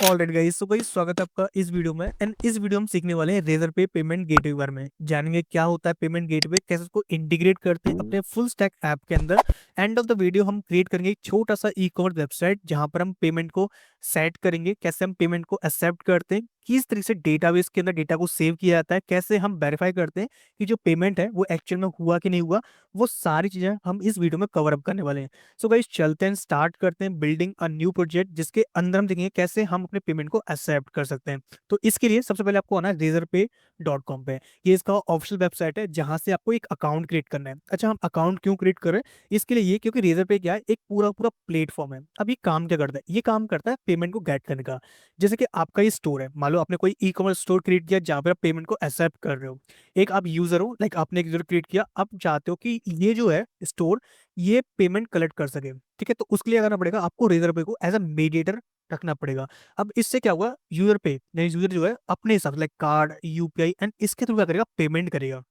Alright guys, so guys स्वागत है आपका इस वीडियो में। एंड इस वीडियो हम सीखने वाले हैं रेजर पे पेमेंट गेटवे के बारे में। जानेंगे क्या होता है पेमेंट गेटवे, कैसे उसको इंटीग्रेट करते हैं अपने फुल स्टैक ऐप के अंदर। एंड ऑफ द वीडियो हम क्रिएट करेंगे एक छोटा सा ई कॉमर्स वेबसाइट जहां पर हम पेमेंट को सेट करेंगे, कैसे हम पेमेंट को एक्सेप्ट करते हैं, किस तरीके से डेटाबेस के अंदर डेटा को सेव किया जाता है, कैसे हम वेरीफाई करते हैं कि जो पेमेंट है वो एक्चुअल में हुआ कि नहीं हुआ। वो सारी चीजें हम इस वीडियो में कवर अप करने वाले हैं। सो गाइस चलते हैं, स्टार्ट करते हैं बिल्डिंग अ न्यू प्रोजेक्ट जिसके अंदर हम देखेंगे कैसे हम अपने पेमेंट को एक्सेप्ट कर सकते हैं। तो इसके लिए सबसे पहले आपको आना है razorpay.com पे। ये इसका ऑफिशियल वेबसाइट है जहां से आपको एक अकाउंट क्रिएट करना है। अच्छा, हम अकाउंट क्यों क्रिएट कर रहे हैं? इसके लिए ये क्योंकि रेजरपे क्या है, एक पूरा पूरा प्लेटफॉर्म है। अब ये काम क्या करता है? ये काम करता है पेमेंट को गेट करने का। जैसे कि आपका ये स्टोर है, मान लो आपने कोई ई कॉमर्स स्टोर क्रिएट किया जहां पर आप पेमेंट को एक्सेप्ट कर रहे हो। एक आप यूजर हो, लाइक आपने एक यूजर क्रिएट किया, आप चाहते हो कि ये जो है स्टोर ये पेमेंट कलेक्ट कर सके। ठीक है, तो उसके लिए करना पड़ेगा आपको रेजर पे को एज अ मीडिएटर रखना पड़ेगा। अब इससे क्या हुआ, यूजर पे यानी यूजर जो है अपने हिसाब से लाइक कार्ड, यूपीआई एंड इसके थ्रू क्या करेगा, पेमेंट करेगा।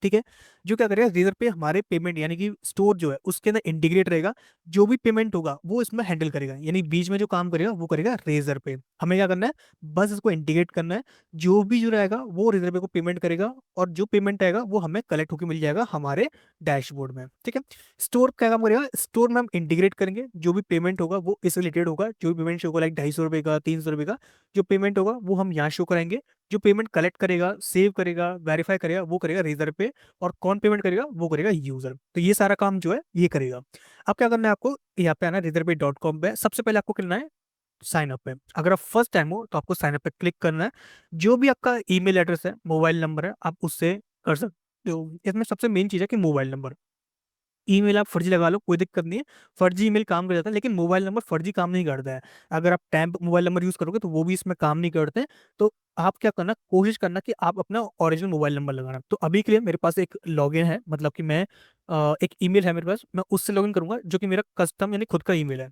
ठीक है, जो क्या करेगा, रेजर पे हमारे पेमेंट यानी कि स्टोर जो है उसके अंदर इंटीग्रेट रहेगा। जो भी पेमेंट होगा वो इसमें हैंडल करेगा, यानी बीच में जो काम करेगा वो करेगा रेजर पे। हमें क्या करना है, बस इसको इंटीग्रेट करना है। जो भी जो रहेगा वो रेजर पे को पेमेंट करेगा, और जो पेमेंट आएगा वो हमें कलेक्ट होकर मिल जाएगा हमारे डैशबोर्ड में। ठीक है, स्टोर क्या काम करेगा, स्टोर में हम इंटीग्रेट करेंगे, जो भी पेमेंट होगा वो इस रिलेटेड होगा। जो भी पेमेंट होगा लाइक 250 रुपये का, 300 रुपये का जो पेमेंट होगा वो हम यहाँ शो कराएंगे। जो पेमेंट कलेक्ट करेगा, सेव करेगा, वेरीफाई करेगा, वो करेगा रेजर पे। और कौन पेमेंट करेगा, वो करेगा यूजर। तो ये सारा काम जो है ये करेगा। अब क्या करना है आपको, यहाँ पे आना है razorpay.com पे। सबसे पहले आपको करना है साइन अप पे। अगर आप फर्स्ट टाइम हो तो आपको साइन अप पे क्लिक करना है। जो भी आपका ईमेल एड्रेस है, मोबाइल नंबर है, आप उससे कर सकते हो। इसमें सबसे मेन चीज़ है कि मोबाइल नंबर। ईमेल आप फर्जी लगा लो, कोई दिक्कत नहीं है। फर्जी ईमेल काम कर जाता है, लेकिन मोबाइल नंबर फर्जी काम नहीं करता है। अगर आप टैम्प मोबाइल नंबर यूज करोगे तो वो भी इसमें काम नहीं करते हैं। तो आप क्या करना, कोशिश करना कि आप अपना ओरिजिनल मोबाइल नंबर लगाना। तो अभी के लिए मेरे पास एक लॉगिन है, मतलब कि मैं एक ईमेल है मेरे पास, मैं उससे लॉगिन करूंगा जो कि मेरा कस्टम यानी खुद का ईमेल है।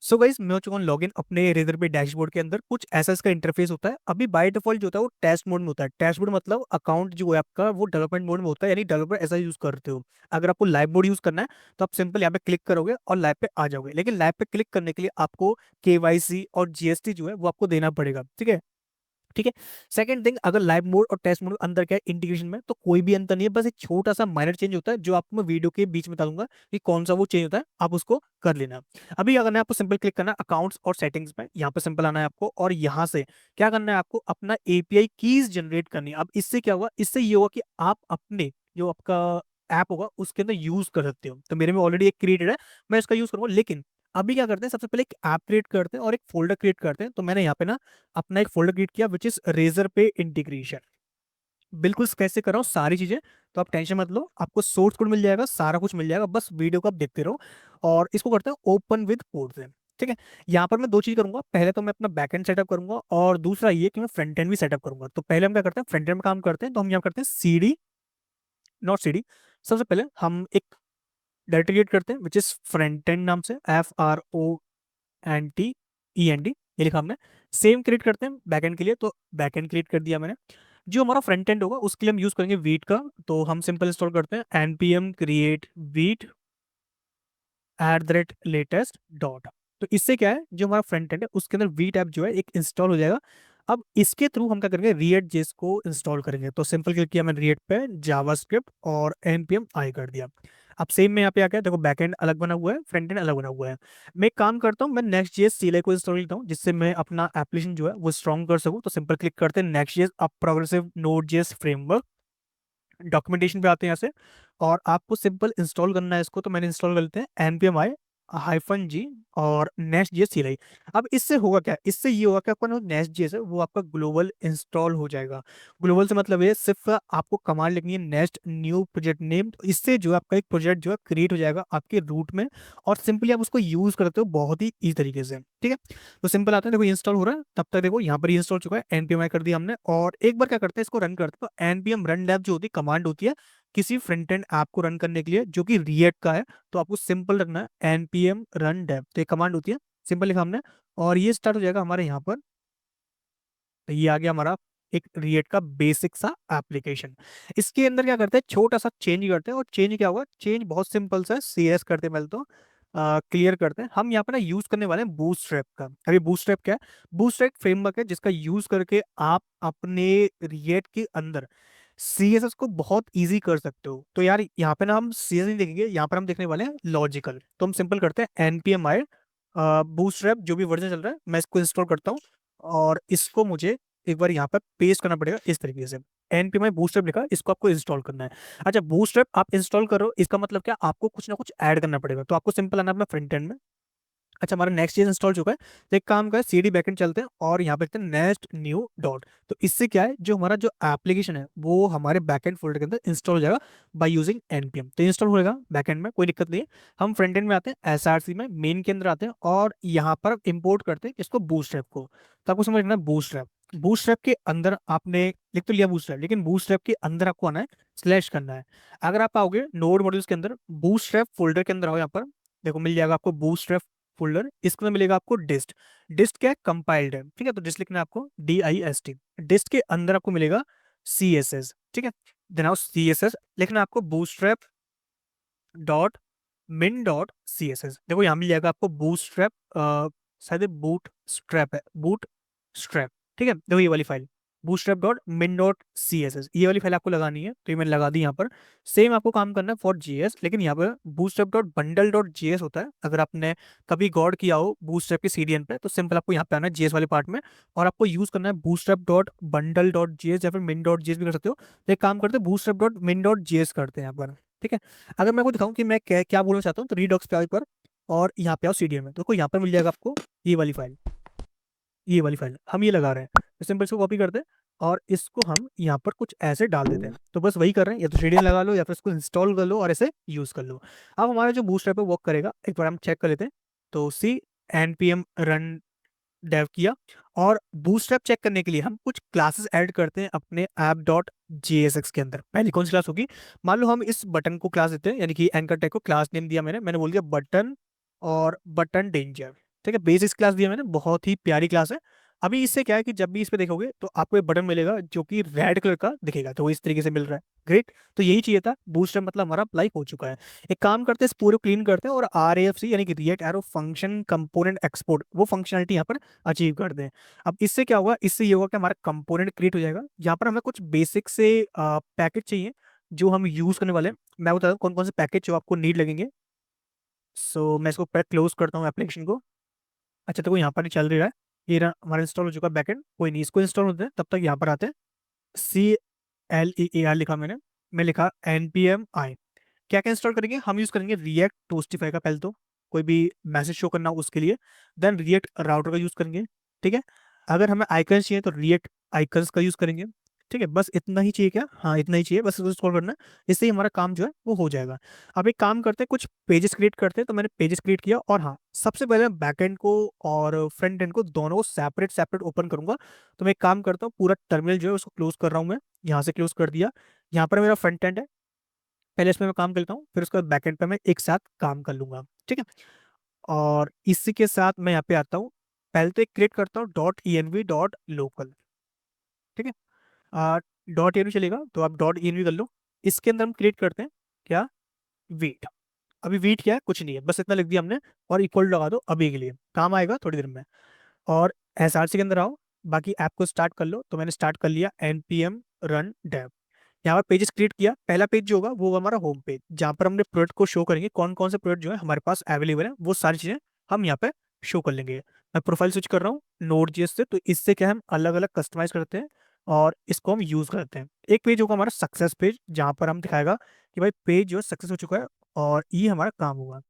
सो गाइस मैं हो चुका हूँ लॉगिन अपने रेजर पे डैशबोर्ड के अंदर। कुछ ऐसा इसका इंटरफेस होता है। अभी बाय डिफॉल्ट जो होता है वो टेस्ट मोड में होता है। टेस्ट मोड मतलब अकाउंट जो है आपका वो डेवलपमेंट मोड में होता है, यानी डेवलपर ऐसा यूज करते हो। अगर आपको लाइव मोड यूज करना है तो आप सिंपल यहाँ पे क्लिक करोगे और लाइव पे आ जाओगे। लेकिन लाइव पे क्लिक करने के लिए आपको केवाईसी और जीएसटी जो है वो आपको देना पड़ेगा। ठीक है, ठीक है। सेकंड थिंग, अगर लाइव मोड और टेस्ट मोड अंदर क्या है इंटीग्रेशन में, तो कोई भी अंतर नहीं है, बस एक छोटा सा माइनर चेंज होता है जो आपको मैं वीडियो के बीच में बता दूंगा कि कौन सा वो चेंज होता है, आप उसको कर लेना। अभी क्या करना है, आपको सिंपल क्लिक करना है अकाउंट्स और सेटिंग्स में। यहाँ पे सिंपल आना है आपको, और यहाँ से क्या करना है, आपको अपना एपीआई कीज जनरेट करनी है। अब इससे क्या होगा, इससे ये होगा कि आप अपने जो आपका ऐप होगा उसके अंदर यूज कर सकते हो। तो मेरे में ऑलरेडी एक क्रिएटेड है, मैं इसका यूज करूंगा। लेकिन अभी क्या करते हैं, सबसे पहले एक ऐप क्रिएट करते हैं और एक फोल्डर क्रिएट करते हैं। तो मैंने यहाँ पे ना अपना एक फोल्डर क्रिएट किया विच इज रेजर पे इंटीग्रेशन। बिल्कुल कैसे कर रहा हूँ सारी चीजें, तो आप टेंशन मत लो, आपको सोर्स कोड मिल जाएगा, सारा कुछ मिल जाएगा, बस वीडियो को आप देखते रहो। और इसको करते हैं ओपन विद पोर्ट्स। ठीक है, यहाँ पर मैं दो चीज करूंगा। पहले तो मैं अपना बैकएंड सेटअप करूंगा, और दूसरा ये कि मैं फ्रंट एंड भी सेटअप करूंगा। तो पहले हम क्या करते हैं, फ्रंट एंड में काम करते हैं। तो हम यहाँ करते हैं सीडी, नॉट सीडी। सबसे पहले हम एक डायरेक्टरी क्रिएट करते हैं विच इज फ्रंट एंड नाम से, FRONTEND, ये लिखा हमने। सेम क्रिएट करते हैं बैकएंड के लिए, तो बैकएंड क्रिएट कर दिया मैंने। जो हमारा फ्रंट एंड होगा उसके लिए हम यूज करेंगे वीट का। तो हम सिंपल इंस्टॉल करते हैं npm create wheat @latest dot. तो इससे क्या है, जो हमारा फ्रंट एंड है उसके अंदर वीट ऐप जो है एक इंस्टॉल हो जाएगा। अब इसके थ्रू हम क्या करेंगे, रिएक्ट जेएस को इंस्टॉल करेंगे। तो सिंपल क्लिक किया मैंने रिएक्ट पे, जावास्क्रिप्ट और npm आई कर दिया। अब सेम में यहाँ पे आ गया, देखो बैकएंड अलग बना हुआ है, फ्रंट एंड अलग बना हुआ है। मैं एक काम करता हूँ, मैं नेक्स्ट जेएस सीलाई को इंस्टॉल करता हूँ जिससे मैं अपना एप्लीकेशन जो है वो स्ट्रॉन्ग कर सकूँ। तो सिंपल क्लिक करते हैं नेक्स्ट जेएस, अब progressive node JS framework. Documentation पे आते हैं यहाँ से, और आपको सिंपल इंस्टॉल करना है इसको। तो मैंने इंस्टॉल कर लेते हैं npm -g और नेस्ट जेएस सी। अब इससे होगा क्या, इससे ये होगा कि आपका जो नेस्ट जेएस है वो आपका ग्लोबल इंस्टॉल हो जाएगा। ग्लोबल से मतलब ये सिर्फ आपको कमांड लिखनी है नेस्ट न्यू प्रोजेक्ट नेम। तो इससे जो है आपका एक प्रोजेक्ट जो है क्रिएट हो जाएगा आपके रूट में, और सिंपली आप उसको यूज करते हो बहुत ही इजी तरीके से। ठीक है, तो सिंपल आता है, देखो इंस्टॉल हो रहा है, तब तक देखो यहाँ पर इंस्टॉल चुका है, npm कर दिया हमने। और एक बार क्या करते हैं, इसको रन करते हैं। तो npm रन डेव जो होती है कमांड होती है किसी फ्रंट एंड ऐप को रन करने के लिए जो कि रिएक्ट का है। तो आपको सिंपल रखना है npm run dev, तो ये कमांड होती है, सिंपल लिखा हमने। और ये स्टार्ट हो जाएगा हमारे यहाँ पर। तो ये आ गया हमारा एक रिएक्ट का बेसिक सा एप्लीकेशन। इसके अंदर क्या करते हैं, छोटा सा चेंज करते हैं। और चेंज क्या होगा, चेंज बहुत सिंपल सा है, CS करते हैं पहले तो। क्लियर करते हैं। हम यहाँ पे ना यूज करने वाले हैं बूटस्ट्रैप का। अभी बूटस्ट्रैप क्या है? बूटस्ट्रैप फ्रेमवर्क है जिसका यूज करके आप अपने रिएक्ट के अंदर सीएसएस को बहुत इजी कर सकते हो। तो यार यहाँ पे ना हम सीएसएस नहीं देखेंगे, यहाँ पर हम देखने वाले हैं लॉजिकल। तो हम सिंपल करते हैं एनपीएम आई बूटस्ट्रैप जो भी वर्जन चल रहा है मैं इसको इंस्टॉल करता हूँ, और इसको मुझे एक बार यहाँ पर पेस्ट करना पड़ेगा इस तरीके से। एनपीएम बूटस्ट्रैप लिखा, इसको आपको इंस्टॉल करना है। अच्छा, बूटस्ट्रैप आप इंस्टॉल करो, इसका मतलब क्या, आपको कुछ ना कुछ ऐड करना पड़ेगा। तो आपको सिंपल आना है अपना फ्रंट एंड में। अच्छा, हमारा नेक्स्ट चीज इंस्टॉल चुका है, तो एक काम का सीडी बैकएंड चलते हैं और यहाँ पे लिखते हैं नेक्स्ट न्यू डॉट। तो इससे क्या है, जो हमारा जो एप्लीकेशन है वो हमारे बैकएंड फोल्डर के अंदर इंस्टॉल हो जाएगा बाय यूजिंग एनपीएम। तो इंस्टॉल होगा बैकएंड में, कोई दिक्कत नहीं है। हम फ्रंट एंड में आते हैं, एसआरसी में मेन के अंदर आते हैं और यहाँ पर इंपोर्ट करते हैं इसको बूटस्ट्रैप को। तो आपको समझना है बूटस्ट्रैप, बूटस्ट्रैप के अंदर आपने लिख तो लिया बूटस्ट्रैप, लेकिन बूटस्ट्रैप के अंदर आपको आना है, स्लैश करना है। अगर आप आओगे नोड मॉड्यूल्स के अंदर, बूटस्ट्रैप फोल्डर के अंदर आओ, यहाँ पर देखो मिल जाएगा आपको बूटस्ट्रैप फोल्डर। इसके अंदर मिलेगा आपको डिस्ट। डिस्ट क्या है? कंपाइल्ड है, ठीक है। तो डिस्ट लिखना है आपको, DIST। डिस्ट के अंदर आपको मिलेगा CSS, ठीक है। देन आओ CSS लिखना है आपको बूटस्ट्रैप डॉट मिन डॉट CSS। देखो यहाँ मिल जाएगा आपको बूटस्ट्रैप, शायद बूट स्ट्रैप है, बूट स्ट्रैप, ठीक है। देखो ये वाली फाइल बूटस्ट्रैप डॉट मिन डॉट CSS, ये वाली फाइल आपको लगानी है। तो ये मैंने लगा दी यहाँ पर। सेम आपको काम करना है फॉर JS, लेकिन यहाँ पर bootstrap dot bundle dot JS होता है। अगर आपने कभी गौर किया हो बूटस्ट्रैप के CDN पे, तो सिंपल आपको यहाँ पे आना है JS वाले पार्ट में, और आपको यूज करना है bootstrap dot bundle dot JS या फिर मिन डॉट JS भी कर सकते हो। तो एक काम करते हैं बूटस्ट्रैप डॉट मिन डॉट JS करते हैं यहाँ पर, ठीक है। अगर मैं आपको दिखाऊं कि मैं क्या क्या बोलना चाहता हूँ, तो रीडॉक्स पे आओ एक बार, और यहाँ पे आओ CDN में। तो देखो यहाँ पर मिल जाएगा आपको ये वाली फाइल, ये वाली फाइल हम ये लगा रहे हैं। तो सिंपल इसको कॉपी करते हैं और इसको हम यहाँ पर कुछ ऐसे डाल देते हैं। तो बस वही कर रहे हैं, या तो CDN लगा लो या फिर इसको इंस्टॉल कर लो और ऐसे यूज कर लो। अब हमारा जो बूटस्ट्रैप है वर्क करेगा, एक बार हम चेक कर लेते हैं। तो सी npm रन डेव किया, और बूटस्ट्रैप चेक करने के लिए हम कुछ क्लासेस ऐड करते हैं अपने ऐप डॉट JSX के अंदर। पहली कौन सी क्लास होगी? मान लो हम इस बटन को क्लास देते हैं, यानी कि एंकर टैग को क्लास नेम दिया मैंने मैंने बोल दिया बटन और बटन डेंजर, ठीक है। बेसिक्स क्लास दिया मैंने, बहुत ही प्यारी क्लास है। अभी इससे क्या है कि जब भी इस पे देखोगे तो आपको एक बटन मिलेगा जो कि रेड कलर का दिखेगा, तो वो इस तरीके से मिल रहा है। ग्रेट, तो यही चाहिए था। बूस्टर मतलब हमारा अप्लाई हो चुका है। एक काम करते हैं, इस पूरे क्लीन करते हैं और RAFC यानी कि react arrow function component export, वो फंक्शनलिटी यहाँ पर अचीव कर दें। अब इससे क्या होगा, इससे ये होगा कि हमारा कंपोनेंट क्रिएट हो जाएगा। यहाँ पर हमें कुछ बेसिक से पैकेज चाहिए जो हम यूज करने वाले हैं। मैं बताता हूँ कौन कौन से पैकेज जो आपको नीड लगेंगे। सो मैं इसको क्लोज करता हूँ एप्लीकेशन को। अच्छा, तो यहाँ पर ही चल रहा है, ये हमारा इंस्टॉल हो चुका है बैकएंड। कोई नहीं, इसको इंस्टॉल होते हैं तब तक यहाँ पर आते हैं। CLEAR लिखा मैंने, मैं लिखा npm i। क्या क्या इंस्टॉल करेंगे हम? यूज करेंगे रिएक्ट टोस्टिफाई का, पहले तो कोई भी मैसेज शो करना हो उसके लिए। देन रिएक्ट राउटर का यूज करेंगे, ठीक है। अगर हमें आइकन्स चाहिए तो रिएक्ट आइकन्स का यूज करेंगे, ठीक है। बस इतना ही चाहिए क्या? हाँ इतना ही चाहिए, बस इसको इंस्टॉल करना है। इससे ही हमारा काम जो है वो हो जाएगा। अब एक काम करते हैं, कुछ पेजेस क्रिएट करते हैं। तो मैंने पेजेस क्रिएट किया, और हाँ सबसे पहले मैं बैकएंड को और फ्रंट एंड को दोनों को सेपरेट सेपरेट ओपन करूंगा। तो मैं एक काम करता हूँ, पूरा टर्मिनल जो है उसको क्लोज कर रहा हूँ मैं, यहाँ से क्लोज कर दिया। यहाँ पर मेरा फ्रंट एंड है, पहले इसमें मैं काम करता हूँ, फिर उसके बाद बैकएंड पे मैं एक साथ काम कर लूंगा, ठीक है। और इसी के साथ मैं यहाँ पे आता हूँ, पहले तो एक क्रिएट करता हूँ .env.local, ठीक है। .env चलेगा तो आप .env कर लो। इसके अंदर हम क्रिएट करते हैं क्या, वेट। अभी वेट क्या है? कुछ नहीं है, बस इतना लिख दिया हमने, और इक्वल लगा दो, अभी के लिए काम आएगा थोड़ी देर में। और SRC के अंदर आओ, बाकी ऐप को स्टार्ट कर लो। तो मैंने स्टार्ट कर लिया npm run dev। यहाँ पर पेजेस क्रिएट किया। पहला पेज जो होगा वो हमारा होम पेज, जहाँ पर हमने प्रोडक्ट को शो करेंगे, कौन कौन से प्रोडक्ट जो है हमारे पास अवेलेबल है, वो सारी चीजें हम यहाँ पे शो कर लेंगे। मैं प्रोफाइल स्विच कर रहा हूँ Node.js से, तो इससे क्या है, हम अलग अलग कस्टमाइज करते हैं और इसको हम यूज करते हैं। एक पेज होगा हमारा सक्सेस पेज, जहाँ पर हम दिखाएगा कि भाई पेज जो है सक्सेस हो चुका है, और ये हमारा काम होगा।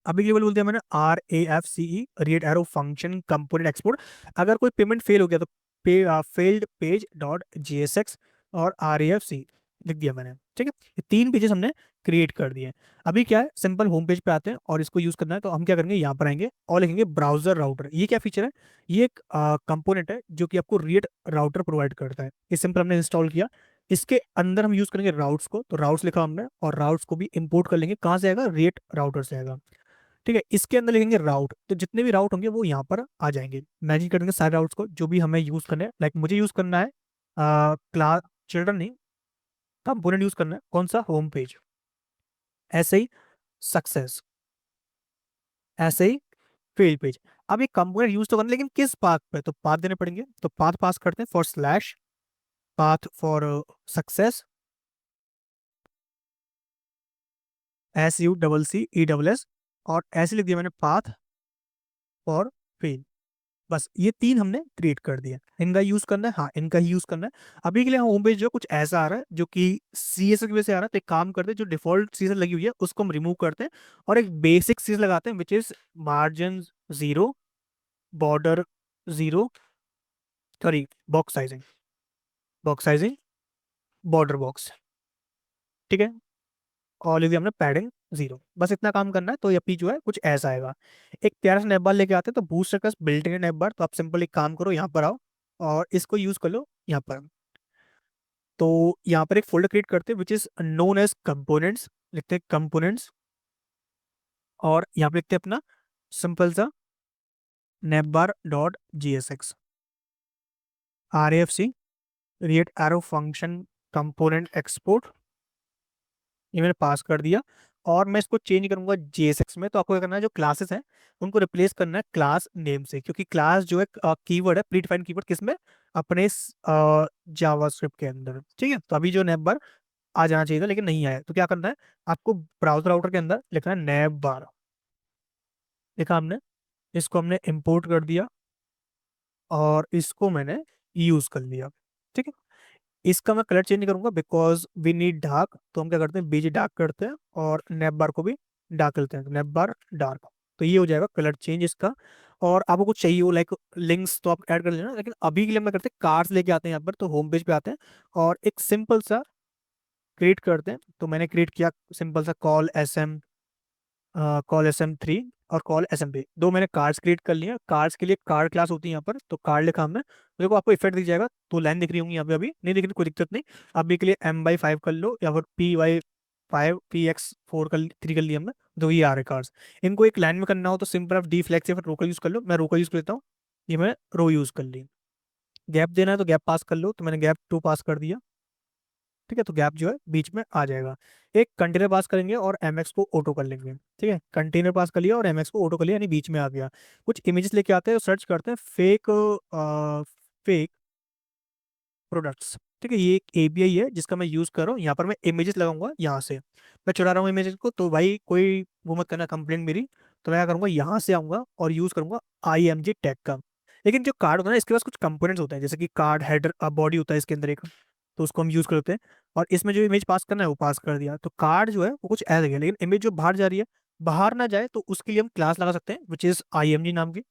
अभी केवल बोल दिया मैंने RAFCE react arrow function component export. अगर कोई पेमेंट फेल हो गया तो फेल्ड पेज डॉट JSX और RAFC लिख दिया मैंने, ठीक है। ये तीन पेजेस हमने क्रिएट कर दिए। अभी क्या है, सिंपल होम पेज पे आते हैं और इसको यूज करना है। तो हम क्या करेंगे, यहाँ पर आएंगे और लिखेंगे ब्राउजर राउटर। ये क्या फीचर है? ये एक कंपोनेंट है जो कि आपको रिएक्ट राउटर प्रोवाइड करता है। ये सिंपल हमने इंस्टॉल किया। इसके अंदर हम यूज करेंगे राउट्स को, तो राउट्स लिखा हमने, और राउट्स को भी इंपोर्ट कर लेंगे। कहाँ से आएगा? रिएक्ट राउटर से आएगा, ठीक है। इसके अंदर लिखेंगे राउट, तो जितने भी राउट होंगे वो यहाँ पर आ जाएंगे। मैजिक कर देंगे सारे राउट्स को जो भी हमें यूज करना है। लाइक मुझे यूज करना है क्लास चिल्ड्रन नहीं, कंपोनेंट यूज करना है, कौन सा? Home page. ऐसे ही सक्सेस, ऐसे ही फेल पेज। अब ये कंपोनेंट यूज तो करना, लेकिन किस पाथ पे, तो पाथ देने पड़ेंगे। तो पाथ पास करते हैं for slash path for success, SUCCESS, और ऐसे लिख दिया मैंने पाथ फॉर फेल। बस ये तीन हमने क्रिएट कर दिया। इनका यूज करना है, हाँ इनका ही यूज करना है। अभी के लिए होम पेज जो कुछ ऐसा आ रहा है जो कि CSS की वजह से आ रहा है, तो एक काम करते हैं, जो डिफॉल्ट CSS लगी हुई है उसको हम रिमूव करते हैं और एक बेसिक CSS लगाते हैं, which is margin 0, border 0, sorry box sizing, border box, ठीक है। और लिख दिया हमने पैडिंग 0। बस इतना काम करना है, तो ये जो है कुछ ऐसा आएगा। एक प्यारा सा नैप बार लेके आते हैं, तो बूस्टर का बिल्ट इन नैप बार। तो आप सिंपल एक काम करो, यहाँ पर आओ और इसको यूज कर लो यहाँ पर। तो यहाँ पर एक फोल्डर क्रिएट करते हैं which is known as components, लिखते हैं कंपोनेंट्स, और यहाँ पे लिखते हैं अपना सिंपल सा navbar.jsx, RAFC react arrow function component export, ये मैंने पास कर दिया। और मैं इसको चेंज करूंगा JSX में। तो आपको क्या करना है, जो क्लासेस हैं उनको रिप्लेस करना है क्लास नेम से, क्योंकि क्लास जो है कीवर्ड है, प्री डिफाइंड कीवर्ड, किसमें, अपने जावास्क्रिप्ट के अंदर, ठीक है। तो अभी जो नैप बार आ जाना चाहिए था लेकिन नहीं आया, तो क्या करना है, आपको ब्राउजर राउटर के अंदर लिखना है नैप बार। लिखा हमने, इसको हमने इंपोर्ट कर दिया और इसको मैंने यूज कर लिया, ठीक है। इसका मैं कलर चेंज नहीं करूंगा बिकॉज वी नीड डार्क, तो हम क्या करते हैं, बीजी डार्क करते हैं और नैप बार को भी डार्क करते हैं, नैप बार डार्क। तो ये हो जाएगा कलर चेंज इसका। और आपको कुछ चाहिए हो लाइक लिंक्स, तो आप ऐड कर लेना, लेकिन अभी के लिए हम करते हैं कार्ड्स लेके आते हैं यहाँ पर। तो होम पेज पे आते हैं और एक सिंपल सा क्रिएट करते हैं। तो मैंने क्रिएट किया सिंपल सा कॉल SM3 और कॉल SMP, दो मैंने कार्ड्स क्रिएट कर लिए। कार्ड्स के लिए कार्ड क्लास होती है यहाँ पर, तो कार्ड लिखा हमने। तो देखो आपको इफेक्ट दिख जाएगा, तो लाइन दिख रही होंगी यहाँ पे, अभी नहीं दिख रही कोई दिक्कत नहीं। अभी के लिए M/5 कर लो, या फिर P/5 PX4 3 कर लिया हमने, तो ये आ रहे कार्ड्स। इनको एक लाइन में करना हो तो सिंपल आप डी फ्लेक्स या फिर रो का यूज कर लो। मैं रो का यूज कर लेता हूँ, ये मैं रो यूज कर ली। गैप देना है तो गैप पास कर लो, तो मैंने गैप 2 पास कर दिया, ठीक है। तो गैप जो है बीच में आ जाएगा। एक कंटेनर पास करेंगे और MX को ऑटो कर लेंगे, ठीक है। कंटेनर पास कर लिया और MX को ऑटो कर लिया, यानी बीच में आ गया। कुछ इमेजेस लेके आते हैं, सर्च करते हैं फेक प्रोडक्ट्स, ठीक है। ये एक API है जिसका मैं यूज कर रहा हूँ। यहाँ पर मैं इमेजेस लगाऊंगा, यहाँ से मैं चुरा रहा हूँ इमेजेस को, तो भाई कोई वो मत करना कंप्लेंट मेरी। तो मैं क्या करूंगा, यहाँ से आऊंगा और यूज करूंगा IMG टैग का। लेकिन जो कार्ड होता है ना, इसके पास कुछ कंपोनेंट्स होते हैं, जैसे कि कार्ड हेडर बॉडी होता है इसके अंदर एक, तो उसको हम यूज करते हैं। और इसमें जो इमेज पास करना है वो पास कर दिया, तो कार्ड जो है वो कुछ ऐसा है। लेकिन इमेज जो बाहर जा रही है, बाहर ना जाए, तो उसके लिए हम क्लास लगा सकते हैं विच इज IMG नाम की,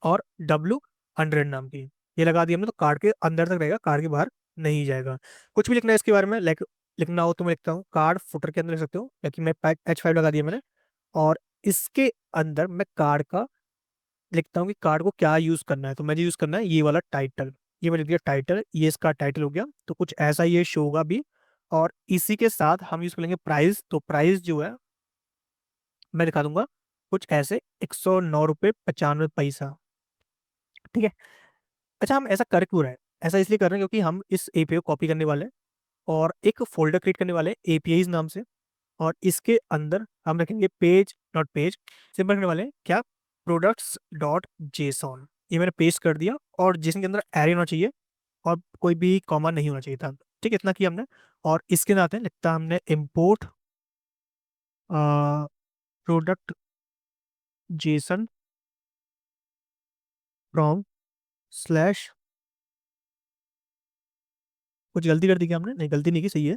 और W100 नाम की। ये लगा दिया हमने, तो कार्ड के अंदर तक रहेगा, कार्ड के बाहर नहीं जाएगा। कुछ भी लिखना है इसके बारे में, लाइक लिखना हो तो मैं लिखता हूँ कार्ड फुटर के अंदर लिख सकते हो, लेकिन मैं H5 लगा दिया मैंने। और इसके अंदर मैं कार्ड का लिखता हूँ कि कार्ड को क्या यूज करना है। तो मुझे यूज करना है ये वाला टाइटल, ये मैंने लिख दिया टाइटल, ये इसका टाइटल हो गया। तो कुछ ऐसा ये शो होगा भी। और इसी के साथ हम यूज कर लेंगे प्राइस। तो प्राइस जो है मैं दिखा दूंगा कुछ ऐसे, 109 रुपये 95 पैसा, ठीक है। अच्छा, हम ऐसा कर क्यों रहे हैं, ऐसा इसलिए कर रहे हैं क्योंकि हम इस API को कॉपी करने वाले हैं और एक फोल्डर क्रिएट करने वाले हैं APIs नाम से। और इसके अंदर हम रखेंगे पेज नॉट पेज, सिंपल करने वाले हैं क्या, products.json। ये मैंने पेस्ट कर दिया, और जिसके अंदर एरे होना चाहिए और कोई भी कॉमा नहीं होना चाहिए था, ठीक है। इतना किया हमने। और इसके नाते लिखता हमने import product Jason from slash, कुछ गलती कर दी क्या हमने, नहीं गलती नहीं की, सही है।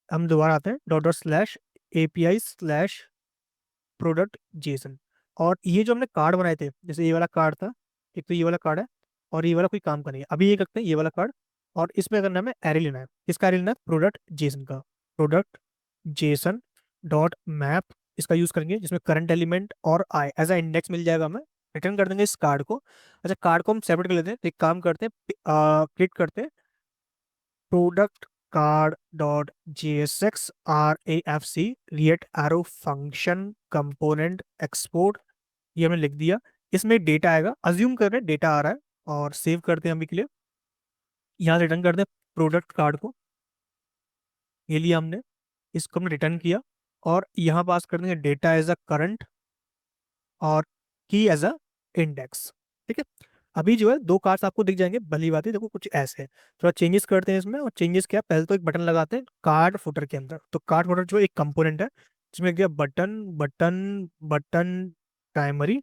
हम दोबारा आते हैं, डॉट डॉट स्लैश API/प्रोडक्ट जेसन। और ये जो हमने कार्ड बनाए थे, जैसे ये वाला कार्ड था, एक तो ये वाला कार्ड है, और ये वाला कोई काम का नहीं है। अभी ये करते हैं ये वाला कार्ड, और इसमें करना हमें एरे लेना है। इसका एरे लेना है प्रोडक्ट जेसन का, प्रोडक्ट जेसन डॉट मैप, इसका यूज करेंगे, जिसमें करंट एलिमेंट और आई एज अ इंडेक्स मिल जाएगा हमें। रिटर्न कर देंगे इस कार्ड को। अच्छा, कार्ड को हम सेपरेट कर लेते हैं, तो एक काम करते हैं, क्रिएट करते हैं product card dot JSX RAFC react arrow function component export, ये हमने लिख दिया। इसमें डेटा आएगा, अज्यूम कर रहे हैं डेटा आ रहा है, और सेव करते हैं अभी के लिए। यहाँ रिटर्न करते हैं प्रोडक्ट कार्ड को, ये लिया हमने, इसको हमने रिटर्न किया। और यहाँ पास कर देंगे डेटा एज अ करंट, और की एज अ इंडेक्स। ठीक है, अभी जो है दो कार्ड्स आपको दिख जाएंगे, भली बात है, देखो कुछ ऐसे है। थोड़ा चेंजेस करते हैं इसमें, और चेंजेस क्या है, पहले तो एक बटन लगाते हैं कार्ड फुटर के अंदर। तो कार्ड फुटर जो एक कंपोनेंट है जिसमें गया button button button primary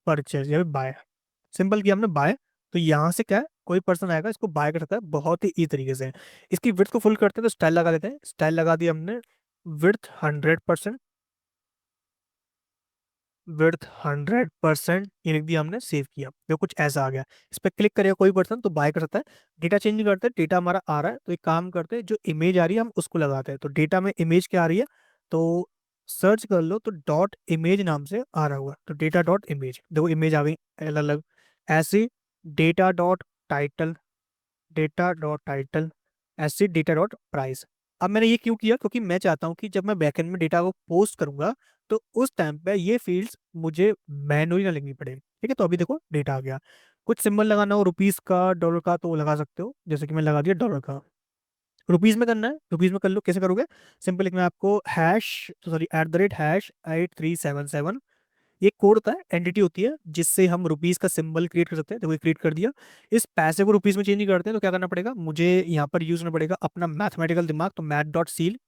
purchase या बाय, सिंपल किया हमने बाय। तो यहाँ से क्या है, कोई पर्सन आएगा इसको बाय कर सकता है बहुत ही ई तरीके से। इसकी विड्थ को फुल करते हैं तो स्टाइल लगा देते हैं, स्टाइल लगा दिया हमने, विड्थ 100%, विड्थ 100% ये लिख दिया हमने, सेव किया, तो कुछ ऐसा आ गया। इस पर क्लिक करेगा कोई पर्सन तो बाय कर सकता है। डेटा चेंज करते हैं, डेटा हमारा आ रहा है तो एक काम करते हैं, जो इमेज आ रही है हम उसको लगाते हैं। तो डेटा में इमेज क्या आ रही है, तो सर्च कर लो तो डॉट इमेज नाम से आ रहा होगा, तो डेटा डॉट इमेज, देखो इमेज आ गई अलग अलग। ऐसे data dot title, data dot title, ऐसे डेटा डॉट प्राइस। अब मैंने ये क्यों किया, क्योंकि मैं चाहता हूँ कि जब मैं बैकएंड में डेटा को पोस्ट करूंगा तो उस टाइम पे ये फील्ड्स मुझे मैनुअली ना लिखनी पड़े। ठीक है, तो अभी देखो डेटा आ गया। कुछ सिंबल लगाना हो रुपीस का डॉलर का तो वो लगा सकते हो, जैसे कि मैं लगा दिया डॉलर का। रुपीज में करना है, रुपीज में कर लो, कैसे करोगे, सिंपल लिखना है आपको हैश, सॉरी @# 8377। ये कोड होता है, एंटिटी होती है जिससे हम रुपीस का सिंबल क्रिएट कर सकते हैं, तो वो क्रिएट कर दिया। इस पैसे को रुपीस में चेंज नहीं करते हैं तो क्या करना पड़ेगा, मुझे यहाँ पर यूज करना पड़ेगा अपना मैथमेटिकल दिमाग, तो मैथ डॉट सील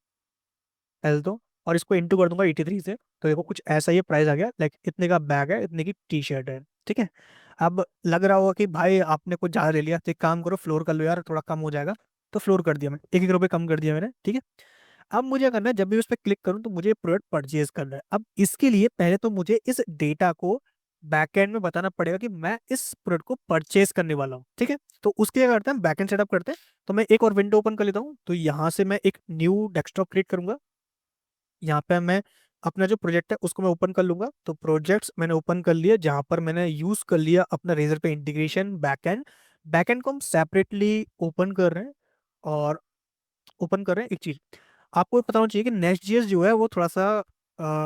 एल दो, और इसको इंटू कर दूंगा 83 से। तो देखो कुछ ऐसा ही प्राइस आ गया, लाइक इतने का बैग है, इतने की टी शर्ट है। ठीक है, अब लग रहा होगा कि भाई आपने कुछ ज्यादा ले लिया, तो एक काम करो फ्लोर कर लो यार, थोड़ा कम हो जाएगा। तो फ्लोर कर दिया मैंने, 1 1 रुपये कम कर दिया मैंने। ठीक है, अब मुझे क्या करना है, जब भी उस पर क्लिक करूं तो मुझे प्रोडक्ट परचेज करना है। अब इसके लिए पहले तो मुझे इस डेटा को बैकएंड में बताना पड़ेगा कि मैं इस प्रोडक्ट को परचेज करने वाला हूँ। ठीक है, तो उसके क्या करते हैं, बैकएंड सेटअप करते हैं। तो मैं एक और विंडो ओपन कर लेता हूँ, तो यहाँ से मैं एक न्यू डेस्कटॉप क्रिएट करूंगा। यहाँ पे मैं अपना जो प्रोजेक्ट है उसको मैं ओपन कर लूंगा। तो प्रोजेक्ट्स मैंने ओपन कर लिया, जहाँ पर मैंने यूज कर लिया अपना रेजर पे इंटीग्रेशन बैकएंड। बैकएंड को हम सेपरेटली ओपन कर रहे हैं, और ओपन कर रहे हैं एक चीज, आपको पता होना चाहिए कि नेस्ट.js जो है वो थोड़ा सा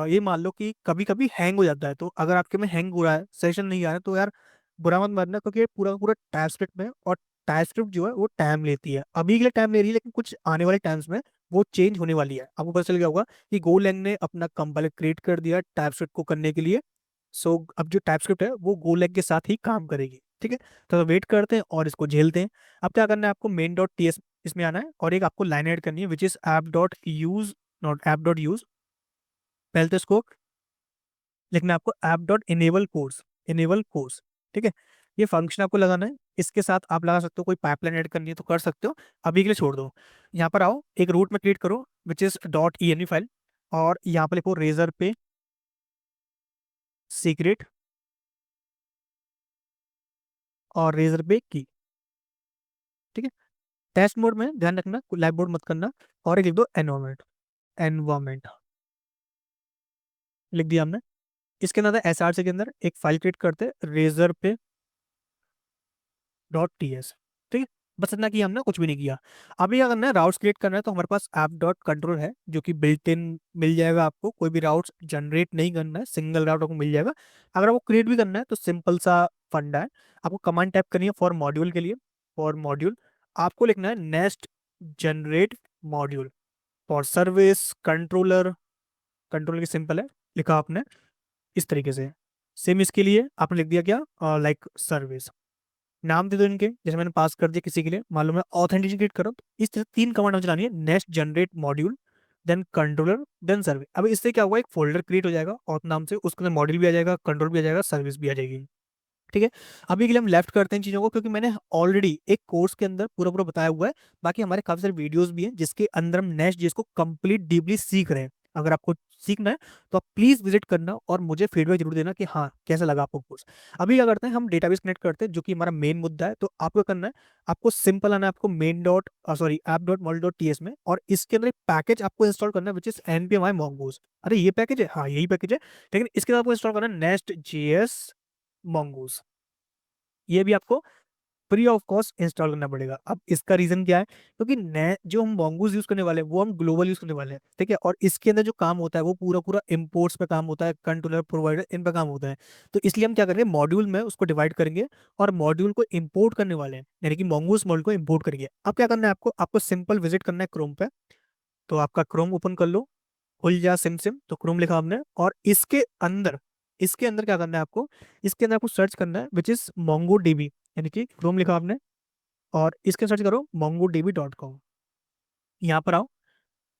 ये मान लो कि कभी कभी हैंग हो जाता है। तो अगर आपके में हैंग हो रहा है, सेशन नहीं आ रहा है, तो यार बुरा मत मानना, क्योंकि ये पूरा का पूरा टाइपस्क्रिप्ट में है, और टाइपस्क्रिप्ट जो है वो टाइम लेती है। अभी के लिए टाइम ले रही है, लेकिन कुछ आने वाले टाइम्स में वो चेंज होने वाली है। आपको पता चल गया होगा कि गोलैंग ने अपना कंपाइलर क्रिएट कर दिया टाइपस्क्रिप्ट को करने के लिए। सो अब जो टाइपस्क्रिप्ट है वो गोलैंग के साथ ही काम करेगी। ठीक है, तो वेट करते हैं और इसको झेलते हैं। अब क्या करना है, आपको मेन डॉट टी एस इसमें आना है, और एक आपको लाइन ऐड करनी है which is app dot use, not app dot use. पहले तो इसको लिखना है आपको app dot enable course, enable course. ठीक है, ये फंक्शन आपको लगाना है। इसके साथ आप लगा सकते हो, कोई पाइपलाइन ऐड करनी है तो कर सकते हो, अभी के लिए छोड़ दो। यहाँ पर आओ, एक रूट में क्रिएट करो which is dot E file, और यहाँ पर लिखो रेजर पे सीक्रेट, और रेजर पे की। ठीक है, टेस्ट मोड में ध्यान रखना, लाइव बोर्ड मत करना। और एक लिख दो एनवायरमेंट, एनवायरमेंट लिख दिया हमने। इसके अंदर एसआरसी के अंदर एक फाइल क्रिएट करते हैं, रेजर पे डॉट टी एस। ठीक है, बस इतना किया हमने, कुछ भी नहीं किया। अभी क्या करना है, राउट्स क्रिएट करना है, तो हमारे पास ऐप डॉट कंट्रोल है जो कि बिल्ट इन मिल जाएगा आपको। कोई भी राउट्स जनरेट नहीं करना है, सिंगल राउट आपको मिल जाएगा। अगर आपको क्रिएट भी करना है तो सिंपल सा फंडा है, आपको कमांड टाइप करनी है फॉर मॉड्यूल के लिए। फॉर मॉड्यूल आपको लिखना है next generate module for service controller. Controller की सिंपल है, लिखा आपने इस तरीके से। सेम इसके लिए आपने लिख दिया क्या, लाइक सर्विस। नाम दे दो इनके, जैसे मैंने पास कर दिया किसी के लिए, मालूम है ऑथेंटिकेट करो, तो इस तरह 3 कमांड हमें चलानी है, next generate module, then controller, then service. अब इससे क्या हुआ, एक फोल्डर क्रिएट हो जाएगा ऑथ नाम से, उसके अंदर मॉड्यूल भी आ जाएगा, कंट्रोल भी आ जाएगा, सर्विस भी आ जाएगी। ठीक है, अभी के लिए हम लेफ्ट करते हैं चीजों को, क्योंकि मैंने ऑलरेडी एक कोर्स के अंदर पूरा पूरा बताया हुआ है। बाकी हमारे काफी सारे वीडियोस भी हैं जिसके अंदर हम नेक्स्ट जेएस को कंप्लीट डीपली सीख रहे हैं। अगर आपको सीखना है तो आप प्लीज विजिट करना और मुझे फीडबैक जरूर देना कि हाँ कैसा लगा आपको कोर्स। अभी क्या करते हैं, हम डेटाबेस कनेक्ट करते हैं जो कि हमारा मेन मुद्दा है। तो आपको करना है, आपको सिंपल आना है, आपको main dot sorry app dot model dot T S में, और इसके अंदर एक पैकेज आपको इंस्टॉल करना है विच इज npmi mongoose। अरे ये पैकेज है, हाँ यही पैकेज है, लेकिन इसके बाद आपको इंस्टॉल करना है नेस्ट जेएस mongoose। ये भी आपको फ्री ऑफ कॉस्ट इंस्टॉल करना पड़ेगा। अब इसका रीजन क्या है, क्योंकि नए जो हम mongoose यूज करने वाले हैं वो हम ग्लोबल यूज करने वाले हैं। ठीक है, और इसके अंदर जो काम होता है वो पूरा पूरा इंपोर्ट्स पे काम होता है, कंट्रोलर प्रोवाइडर इन पे काम होता है। तो इसलिए हम क्या करेंगे, मॉड्यूल में उसको डिवाइड करेंगे, और मॉड्यूल को इंपोर्ट करने वाले हैं, यानी कि mongoose मॉड्यूल को इंपोर्ट करेंगे। अब क्या करना है, आपको सिंपल विजिट करना है क्रोम पे। तो आपका क्रोम ओपन कर लो, खुल जा सिम सिम, तो क्रोम लिखा हमने, और इसके अंदर इसके अंदर क्या करना है आपको, इसके अंदर आपको सर्च करना है विच इज मोंगो डीबी, यानी कि क्रोम लिखा आपने और इसके सर्च करो mongodb.com। यहाँ पर आओ,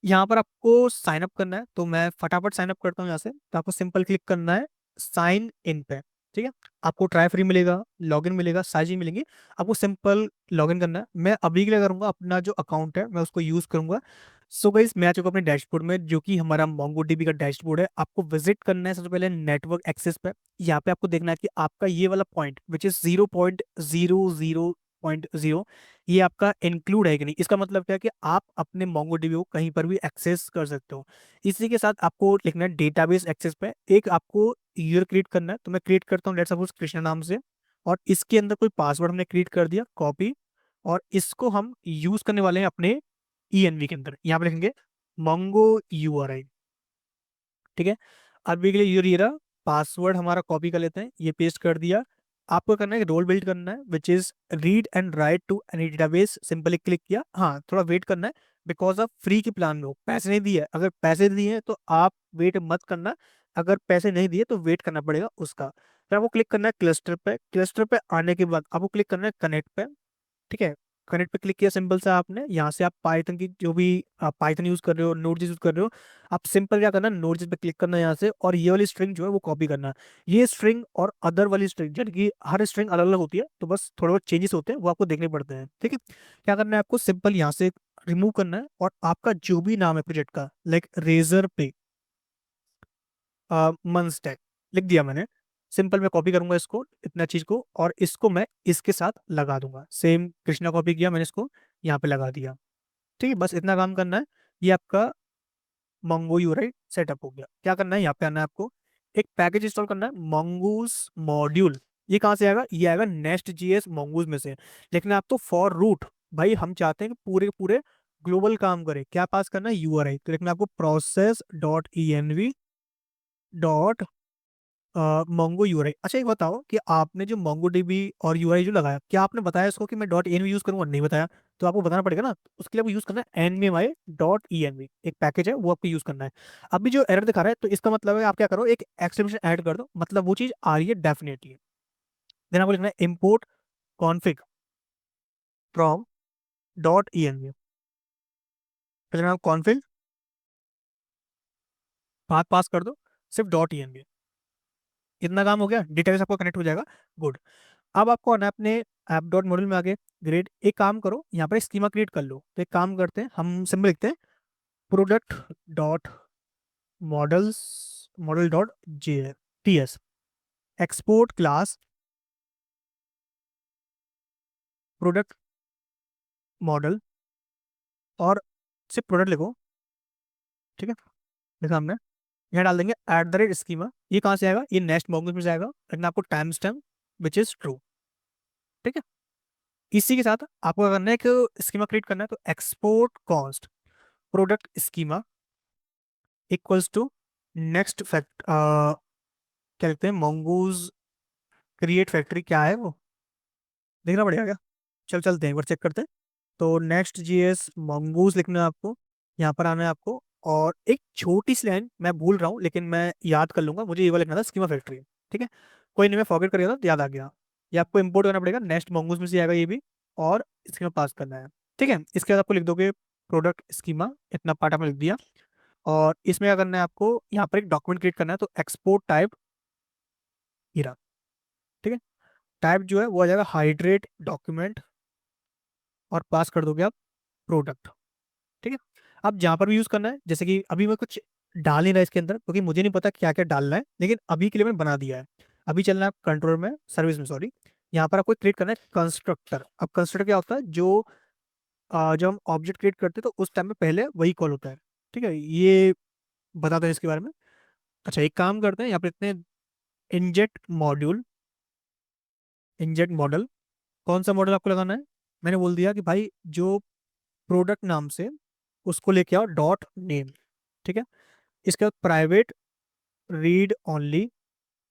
यहाँ पर आपको साइन अप करना है, तो मैं फटाफट साइन अप करता हूँ यहाँ से। तो आपको सिंपल क्लिक करना है साइन इन पे, ठीक है। आपको ट्राई फ्री मिलेगा, लॉगिन मिलेगा, सारी चीज मिलेंगी। आपको सिंपल लॉगिन करना है। मैं अभी के लिए करूंगा अपना जो अकाउंट है मैं उसको यूज करूंगा। सो गाइस मैं आ चुका हूं अपने डैशबोर्ड में, जो कि हमारा MongoDB का डैशबोर्ड है। आपको विजिट करना है सबसे पहले नेटवर्क एक्सेस पे। यहाँ पे आपको देखना है कि आपका ये वाला पॉइंट विच इज 0.00.0 ये आपका इंक्लूड है कि नहीं। इसका मतलब क्या है कि आप अपने MongoDB को कहीं पर भी एक्सेस कर सकते हो। इसी के साथ आपको लिखना है डेटाबेस एक्सेस पे, एक आपको यूजर क्रिएट करना है। तो मैं क्रिएट करता हूँ लेट्स सपोज कृष्णा नाम से, और इसके अंदर कोई पासवर्ड हमने क्रिएट कर दिया, कॉपी, और इसको हम यूज करने वाले हैं अपने ENV के अंदर। यहाँ पे लिखेंगे Mongo URI, ठीक है। अभी के लिए ये रहा, पासवर्ड हमारा कॉपी कर लेते हैं, ये पेस्ट कर दिया। आपको करना है रोल बिल्ड करना है which is read and write to any database, simply click किया। हाँ थोड़ा वेट करना है बिकॉज ऑफ फ्री के प्लान में हो, पैसे नहीं दिए। अगर पैसे दिए हैं तो आप वेट मत करना, अगर पैसे नहीं दिए तो वेट करना पड़ेगा उसका। फिर आपको क्लिक करना है क्लस्टर पे, क्लस्टर पे आने के बाद आपको क्लिक करना है कनेक्ट पे, ठीक है। कनेक्ट पे क्लिक किया सिंपल सा आपने। यहाँ से आप पाइथन की जो भी आप पाइथन यूज कर रहे हो, नोड यूज कर रहे हो, आप सिंपल क्या करना है नोड पे क्लिक करना है यहाँ से, और ये वाली स्ट्रिंग जो है वो कॉपी करना है। ये स्ट्रिंग और अदर वाली स्ट्रिंग, यानी कि हर स्ट्रिंग अलग अलग होती है, तो बस थोड़े बहुत चेंजेस होते हैं वो आपको देखने पड़ते हैं, ठीक है। क्या करना है आपको सिंपल यहाँ से रिमूव करना है, और आपका जो भी नाम है प्रोजेक्ट का, लाइक रेजर पे मनस्टैक लिख दिया मैंने। सिंपल मैं कॉपी करूंगा इसको, इतना चीज को, और इसको मैं इसके साथ लगा दूंगा। सेम कृष्णा कॉपी किया मैंने, इसको यहाँ पे लगा दिया, ठीक है। बस इतना काम करना है। ये आपका मंगो यूराई सेटअप हो गया। क्या करना है, यहाँ पे आना है आपको, एक पैकेज इंस्टॉल करना है मंगूज मॉड्यूल। ये कहाँ से आएगा, ये आएगा नेस्ट जीएस मंगूज में से। लेकिन आप तो फॉर रूट, भाई हम चाहते हैं कि पूरे के पूरे ग्लोबल काम करे, क्या पास करना है URI। तो लेकिन आपको process.env मोंगो यूआई। अच्छा एक बताओ कि आपने जो मोंगो डीबी और यूआई जो लगाया, क्या आपने बताया इसको कि मैं डॉट एन यूज करूंगा, नहीं बताया। तो आपको बताना पड़ेगा ना, उसके लिए आपको यूज करना है nmi.env, एक पैकेज है वो आपको यूज करना है। अभी जो एरर दिखा रहा है तो इसका मतलब है आप क्या करो, एक एक्सटेंशन ऐड कर दो, मतलब वो चीज आ रही है डेफिनेटली। देन आपको लिखना है import config from dot env, फिर आप कॉन्फिग बात पास कर दो, सिर्फ डॉट env। इतना काम हो गया, डिटेल्स आपको कनेक्ट हो जाएगा। गुड। अब आपको आना है अपने ऐप डॉट मॉडल में आगे। ग्रेड, एक काम करो यहाँ पर स्कीमा क्रिएट कर लो। तो एक काम करते हैं, हम सिंपल लिखते हैं product dot models, model dot J TS, export class product model, और सिर्फ प्रोडक्ट लिखो, ठीक है। लिखा हमने, यहाँ डाल देंगे @स्कीमा। ये कहाँ से आएगा, ये नेक्स्ट मॉड्यूल में से आएगा, लेकिन आपको time stamp which is true, ठीक है। इसी के साथ आपको क्या करना है, एक स्कीमा क्रिएट करना है। तो export const product schema equals to next fact, क्या लिखते हैं, मंगूज क्रिएट फैक्ट्री, क्या है वो देखना पड़ेगा क्या। चलते हैं एक बार चेक करते हैं। तो नेक्स्ट जीएस मंगूज लिखना है आपको, यहाँ पर आना है आपको, और एक छोटी सी लाइन मैं भूल रहा हूँ लेकिन मैं याद कर लूंगा, मुझे ये वाला लिखना था स्कीमा फैक्ट्री, ठीक है। कोई नहीं, मैं फॉरगेट कर गया था तो याद आ गया। ये आपको इंपोर्ट करना पड़ेगा, नेक्स्ट मंगूज में से आएगा ये भी, और स्कीमा पास करना है, ठीक है। इसके बाद आपको लिख दोगे प्रोडक्ट स्कीमा, इतना पार्ट आपने लिख दिया। और इसमें क्या करना है आपको, यहाँ पर एक डॉक्यूमेंट क्रिएट करना है। तो एक्सपोर्ट टाइप हीरा, ठीक है। टाइप जो है वो आ जाएगा हाइड्रेट डॉक्यूमेंट, और पास कर दोगे आप प्रोडक्ट, ठीक है। अब जहाँ पर भी यूज करना है, जैसे कि अभी मैं कुछ डाल नहीं रहा इसके अंदर क्योंकि मुझे नहीं पता क्या क्या डालना है, लेकिन अभी के लिए मैंने बना दिया है। अभी चलना है कंट्रोल में, सर्विस में सॉरी, यहाँ पर आपको क्रिएट करना है कंस्ट्रक्टर। अब कंस्ट्रक्टर क्या होता है, जो जब हम ऑब्जेक्ट क्रिएट करते हैं तो उस टाइम में पहले वही कॉल होता है, ठीक है। ये बताते हैं इसके बारे में। अच्छा एक काम करते हैं, यहाँ पे इतने इंजेक्ट मॉड्यूल, इंजेक्ट मॉडल, कौन सा मॉडल आपको लगाना है। मैंने बोल दिया कि भाई जो प्रोडक्ट नाम से उसको लेके आओ डॉट नेम, ठीक है। इसके बाद प्राइवेट रीड ओनली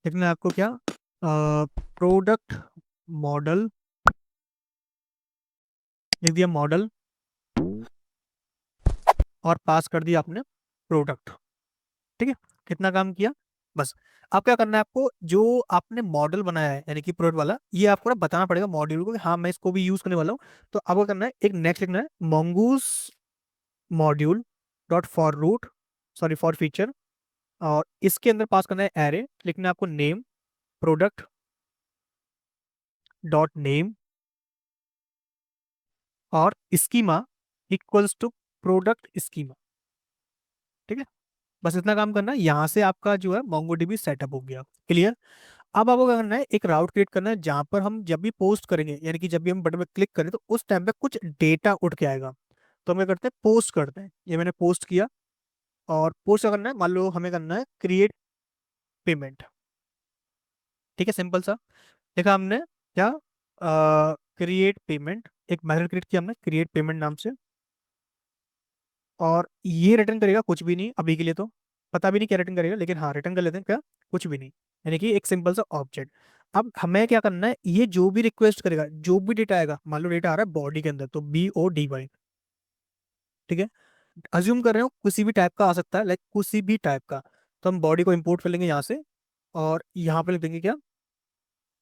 लिखना है आपको, क्या प्रोडक्ट मॉडल, लिख दिया मॉडल, और पास कर दिया आपने प्रोडक्ट, ठीक है। कितना काम किया बस। अब क्या करना है आपको, जो आपने मॉडल बनाया है यानी कि प्रोडक्ट वाला, ये आपको ना बताना पड़ेगा मॉड्यूल को कि हाँ मैं इसको भी यूज करने वाला हूँ। तो आपको करना है एक नेक्स्ट लिखना है mongoose module dot for route, sorry for feature, और इसके अंदर पास करना है एरे, लिखना है आपको नेम प्रोडक्ट डॉट नेम और schema equals to product schema. ठीक है, बस इतना काम करना है, यहाँ से आपका जो है MongoDB सेटअप हो गया। क्लियर। अब आपको क्या करना है, एक राउट क्रिएट करना है जहां पर हम जब भी पोस्ट करेंगे, यानी कि जब भी हम बटन पे क्लिक करें तो उस टाइम पे कुछ डेटा उठ के आएगा। तो हम क्या करते हैं, पोस्ट करते हैं। ये मैंने पोस्ट किया, और पोस्ट क्या करना है, मान लो हमें करना है क्रिएट पेमेंट। ठीक है, सिंपल सा देखा हमने क्या, क्रिएट पेमेंट, एक मेथड क्रिएट किया हमने क्रिएट पेमेंट नाम से, और ये रिटर्न करेगा कुछ भी नहीं अभी के लिए, तो पता भी नहीं क्या रिटर्न करेगा, लेकिन हाँ रिटर्न कर लेते हैं क्या, कुछ भी नहीं, यानी कि एक सिंपल सा ऑब्जेक्ट। अब हमें क्या करना है, ये जो भी रिक्वेस्ट करेगा, जो भी डेटा आएगा, मान लो डेटा आ रहा है बॉडी के अंदर, तो BODY। ठीक है, अज्यूम कर रहे हो किसी भी टाइप का आ सकता है, लाइक किसी भी टाइप का। तो हम बॉडी को इंपोर्ट कर लेंगे यहाँ से, और यहाँ पे लिख देंगे क्या,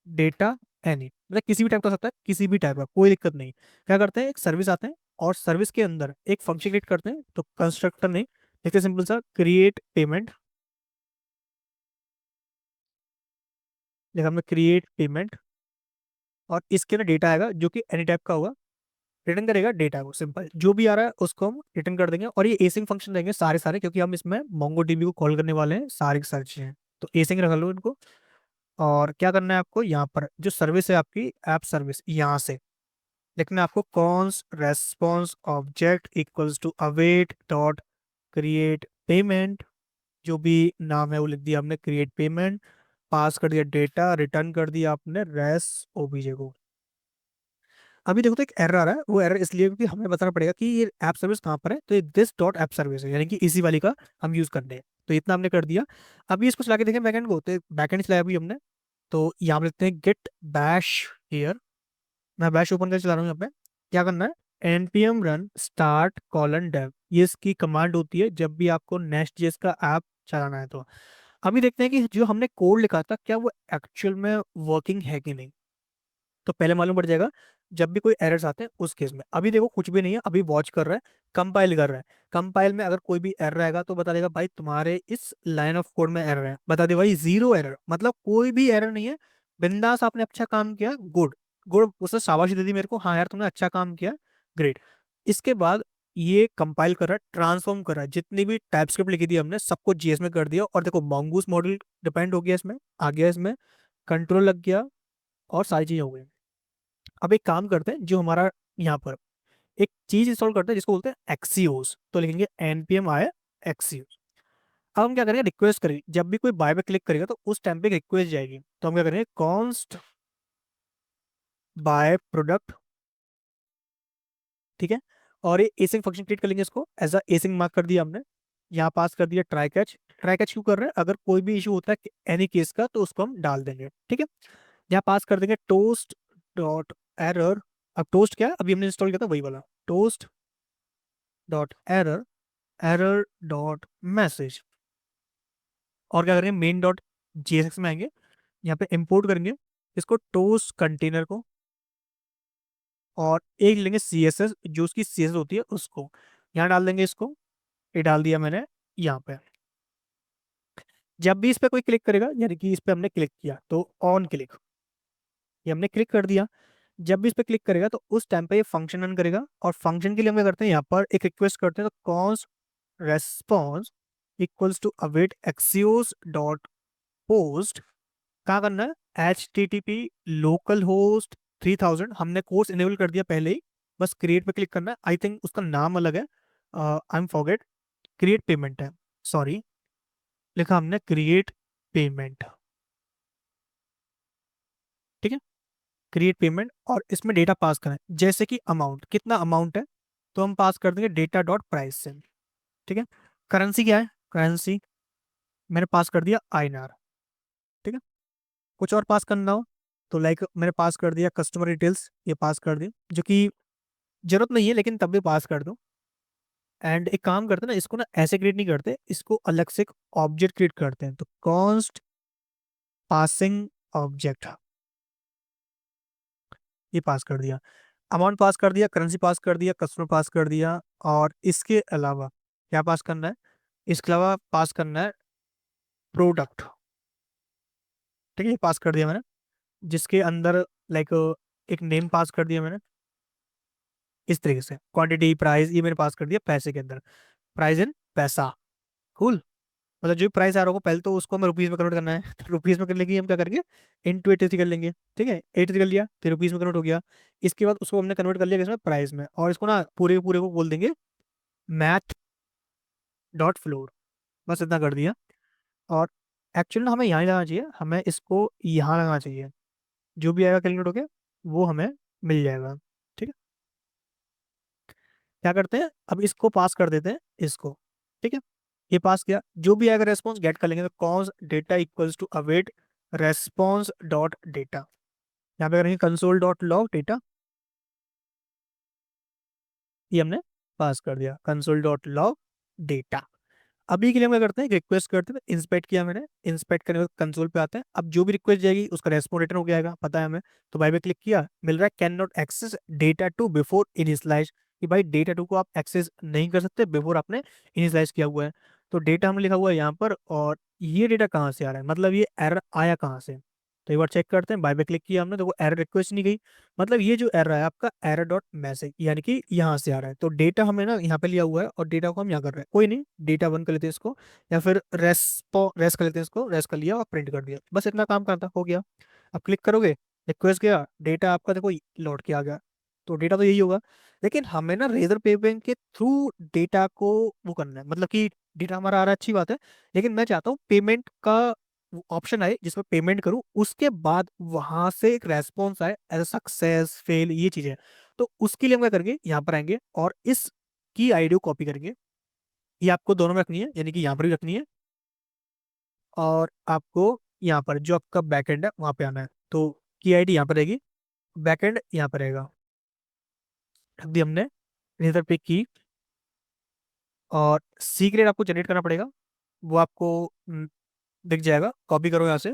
डेटा एनी, मतलब किसी भी टाइप का हो सकता है, किसी भी टाइप का, कोई दिक्कत नहीं। क्या करते हैं, एक सर्विस आते हैं और सर्विस के अंदर एक फंक्शन क्रिएट करते हैं, तो कंस्ट्रक्टर नहीं, लिखते सिंपल सा क्रिएट पेमेंट, लिखा हमने क्रिएट पेमेंट, और इसके अंदर डेटा आएगा जो कि एनी टाइप का होगा, रिटर्न करेगा डेटा को, सिंपल जो भी आ रहा है उसको हम रिटर्न कर देंगे। और ये एसिंग फंक्शन रहेंगे सारे सारे, क्योंकि हम इसमें MongoDB को कॉल करने वाले हैं सारी की सारी चीजें, तो एसिंग रख लो इनको। और क्या करना है आपको, यहाँ पर जो सर्विस है आपकी ऐप सर्विस, यहाँ से लिखना है आपको const response object equals to await dot create payment, जो भी नाम है वो लिख दिया हमने क्रिएट पेमेंट, पास कर दिया डेटा, रिटर्न कर दिया आपने रेस ओबीजे को। अभी देखो तो एक एरर आ रहा है, वो एरर इसलिए क्योंकि हमें बताना पड़ेगा कि ये ऐप सर्विस कहाँ पर है, तो ये दिस डॉट ऐप सर्विस है, यानी कि इसी वाली का हम यूज करते हैं। तो इतना हमने कर दिया। अभी इसको चला के देखें बैकएंड को, तो बैकएंड चलाया अभी हमने, तो यहाँ पे लिखते हैं गेट बैश हियर, मैं बैश ओपन कर चला रहा हूँ यहाँ पे। क्या करना है, npm run start colon dev, ये इसकी कमांड होती है जब भी आपको नेक्स्ट जेएस का ऐप चलाना है। तो अभी देखते हैं कि जो हमने कोड लिखा था क्या वो एक्चुअल में वर्किंग है कि नहीं। तो पहले मालूम पड़ जाएगा जब भी कोई एरर्स आते हैं उस केस में। अभी देखो कुछ भी नहीं है, अभी वॉच कर रहा है, कंपाइल कर रहा है। कंपाइल में अगर कोई भी एरर आएगा तो बता देगा भाई तुम्हारे इस लाइन ऑफ कोड में एरर है, बता दे भाई जीरो एरर, मतलब कोई भी एरर नहीं है, बिंदास आपने अच्छा काम किया, गुड गुड, उससे शाबाशी दे दी मेरे को, हाँ यार तुमने अच्छा काम किया, ग्रेट। इसके बाद ये कंपाइल कर रहा है, ट्रांसफॉर्म कर रहा है, जितनी भी टाइपस्क्रिप्ट लिखी थी हमने सबको जीएस में कर दिया, और देखो mongoose मॉडल डिपेंड हो गया इसमें, आ गया इसमें, कंट्रोल लग गया, और सारी चीजें हो गई। अब एक काम करते हैं, जो हमारा यहाँ पर एक चीज इंस्टॉल करते हैं जिसको बोलते हैं एक्सियोस, तो लिखेंगे npm आया एक्सियोस। अब हम क्या करेंगे, रिक्वेस्ट करेंगे, जब भी कोई बाय पे क्लिक करेगा तो उस टाइम पे रिक्वेस्ट जाएगी, तो हम क्या करेंगे, कॉन्स्ट बाय प्रोडक्ट। ठीक है, और ये एसिंग फंक्शन क्रिएट कर लेंगे, इसको एज अ एसिंग मार्क कर दिया हमने, यहाँ पास कर दिया ट्राई कैच। ट्राई कैच क्यों कर रहे हैं, अगर कोई भी इशू होता है एनी केस का तो उसको हम डाल देंगे। ठीक है, यहाँ पास कर देंगे टोस्ट डॉट एरर। अब टोस्ट क्या है, अभी हमने इंस्टॉल किया था वही वाला, toast dot error, error dot message. और क्या करेंगे, मेन डॉट जेएसएक्स में आएंगे, यहाँ पे इंपोर्ट करेंगे इसको टोस्ट कंटेनर को, और एक लेंगे CSS, जो उसकी CSS होती है उसको यहाँ डाल देंगे, इसको ये डाल दिया मैंने यहाँ पे। जब भी इस पे कोई क्लिक करेगा, यानी कि इस पे हमने क्लिक किया तो ऑन क्लिक, ये हमने क्लिक कर दिया, जब भी इस पे क्लिक करेगा तो उस टाइम पे ये फंक्शन रन करेगा। और फंक्शन के लिए हम क्या करते हैं, यहाँ पर एक रिक्वेस्ट करते हैं, तो const response equals to await Axios dot post. क्या करना है, HTTP लोकल होस्ट 3000, हमने कोर्स इनेबल कर दिया पहले ही, बस क्रिएट पे क्लिक करना है। आई थिंक उसका नाम अलग है, I am forget, create payment है, सॉरी, लिखा हमने क्रिएट पेमेंट। ठीक है, क्रिएट पेमेंट, और इसमें डेटा पास करें, जैसे कि अमाउंट, कितना अमाउंट है, तो हम पास कर देंगे डेटा डॉट प्राइस से। ठीक है, करेंसी क्या है, करेंसी मैंने पास कर दिया INR। ठीक है, कुछ और पास करना हो तो लाइक मैंने पास कर दिया कस्टमर डिटेल्स, ये पास कर दी, जो कि जरूरत नहीं है लेकिन तब भी पास कर दो। एंड एक काम करते हैं ना, इसको ना ऐसे क्रिएट नहीं करते, इसको अलग से एक ऑब्जेक्ट क्रिएट करते हैं, तो कॉन्स्ट पासिंग ऑब्जेक्ट, ये पास कर दिया, अमाउंट पास कर दिया, करेंसी पास कर दिया, कस्टमर पास कर दिया, और इसके अलावा क्या पास करना है, इसके अलावा पास करना है प्रोडक्ट। ठीक है, ये पास कर दिया मैंने, जिसके अंदर लाइक एक नेम पास कर दिया मैंने, इस तरीके से क्वांटिटी प्राइस ये मैंने पास कर दिया पैसे के अंदर, प्राइस इन पैसा। कूल। मतलब जो प्राइस आ रहा होगा पहले तो उसको हमें रुपीज में कन्वर्ट करना है, तो रुपीज में करने के लिए हम क्या करेंगे, इंटू 83 कर लेंगे। ठीक है, 83 कर लिया, फिर रुपीज में कन्वर्ट हो गया। इसके बाद उसको हमने कन्वर्ट कर लिया किसमें, प्राइस में, और इसको ना पूरे के पूरे को बोल देंगे मैथ डॉट फ्लोर। बस इतना कर दिया। और एक्चुअली ना हमें यहाँ ही लगाना चाहिए, हमें इसको यहाँ लगाना चाहिए, जो भी आएगा कैलकुलेट होके वो हमें मिल जाएगा। ठीक है, क्या करते हैं, अब इसको पास कर देते हैं इसको। ठीक है, ये पास किया, जो भी आएगा रेस्पॉन्स गेट कर लेंगे, तो const data equals to await response dot data, यहाँ पे करेंगे कंसोल डॉट लॉग डेटा, ये हमने पास कर दिया कंसोल डॉट लॉग डेटा। अभी के लिए हम क्या करते हैं, रिक्वेस्ट करते हैं, इंस्पेक्ट किया मैंने, इंस्पेक्ट करने के बाद कंसोल पे आते हैं। अब जो भी रिक्वेस्ट जाएगी उसका रेस्पॉन्स रिटर्न हो जाएगा, पता है हमें, तो बाय पे क्लिक किया, मिल रहा है can not access data to before initialize, कि भाई डेटा टू को आप एक्सेस नहीं कर सकते बिफोर आपने इनिशियलाइज किया हुआ है। तो डेटा हमने लिखा हुआ है यहाँ पर, और ये डेटा कहाँ से आ रहा है, मतलब ये एरर आया कहाँ से, तो एक बार चेक करते हैं। बाय पे क्लिक किया हमने तो वो एरर रिक्वेस्ट नहीं गई, मतलब ये जो एरर है आपका एरर डॉट मैसेज, यानी कि यहाँ से आ रहा है। तो डेटा हमें ना यहाँ पे लिया हुआ है और डेटा को हम यहाँ कर रहे हैं, कोई नहीं, डेटा वन कर लेते हैं इसको, या फिर रेस कर लेते हैं इसको, रेस कर लिया और प्रिंट कर दिया, बस इतना काम करता हो गया। अब क्लिक करोगे, रिक्वेस्ट गया, डेटा आपका देखो लौट के आ गया। तो डेटा तो यही होगा, लेकिन हमें ना रेजर पेमेंट के थ्रू डेटा को वो करना है, मतलब कि डेटा हमारा आ रहा है अच्छी बात है, लेकिन मैं चाहता हूँ पेमेंट का ऑप्शन आए जिसमें पेमेंट करूँ, उसके बाद वहां से एक रेस्पॉन्स आए एज सक्सेस फेल ये चीजें। तो उसके लिए हम क्या करेंगे, यहाँ पर आएंगे और इस की आईडी को कॉपी करेंगे, ये आपको दोनों में रखनी है, यानी कि यहाँ पर भी रखनी है, और आपको यहाँ पर जो आपका बैकएंड है वहां पे आना है। तो की आईडी यहाँ पर रहेगी, बैकएंड यहाँ पर रहेगा, रख दी हमने इधर पे की। और सीक्रेट आपको जनरेट करना पड़ेगा, वो आपको दिख जाएगा, कॉपी करो यहाँ से।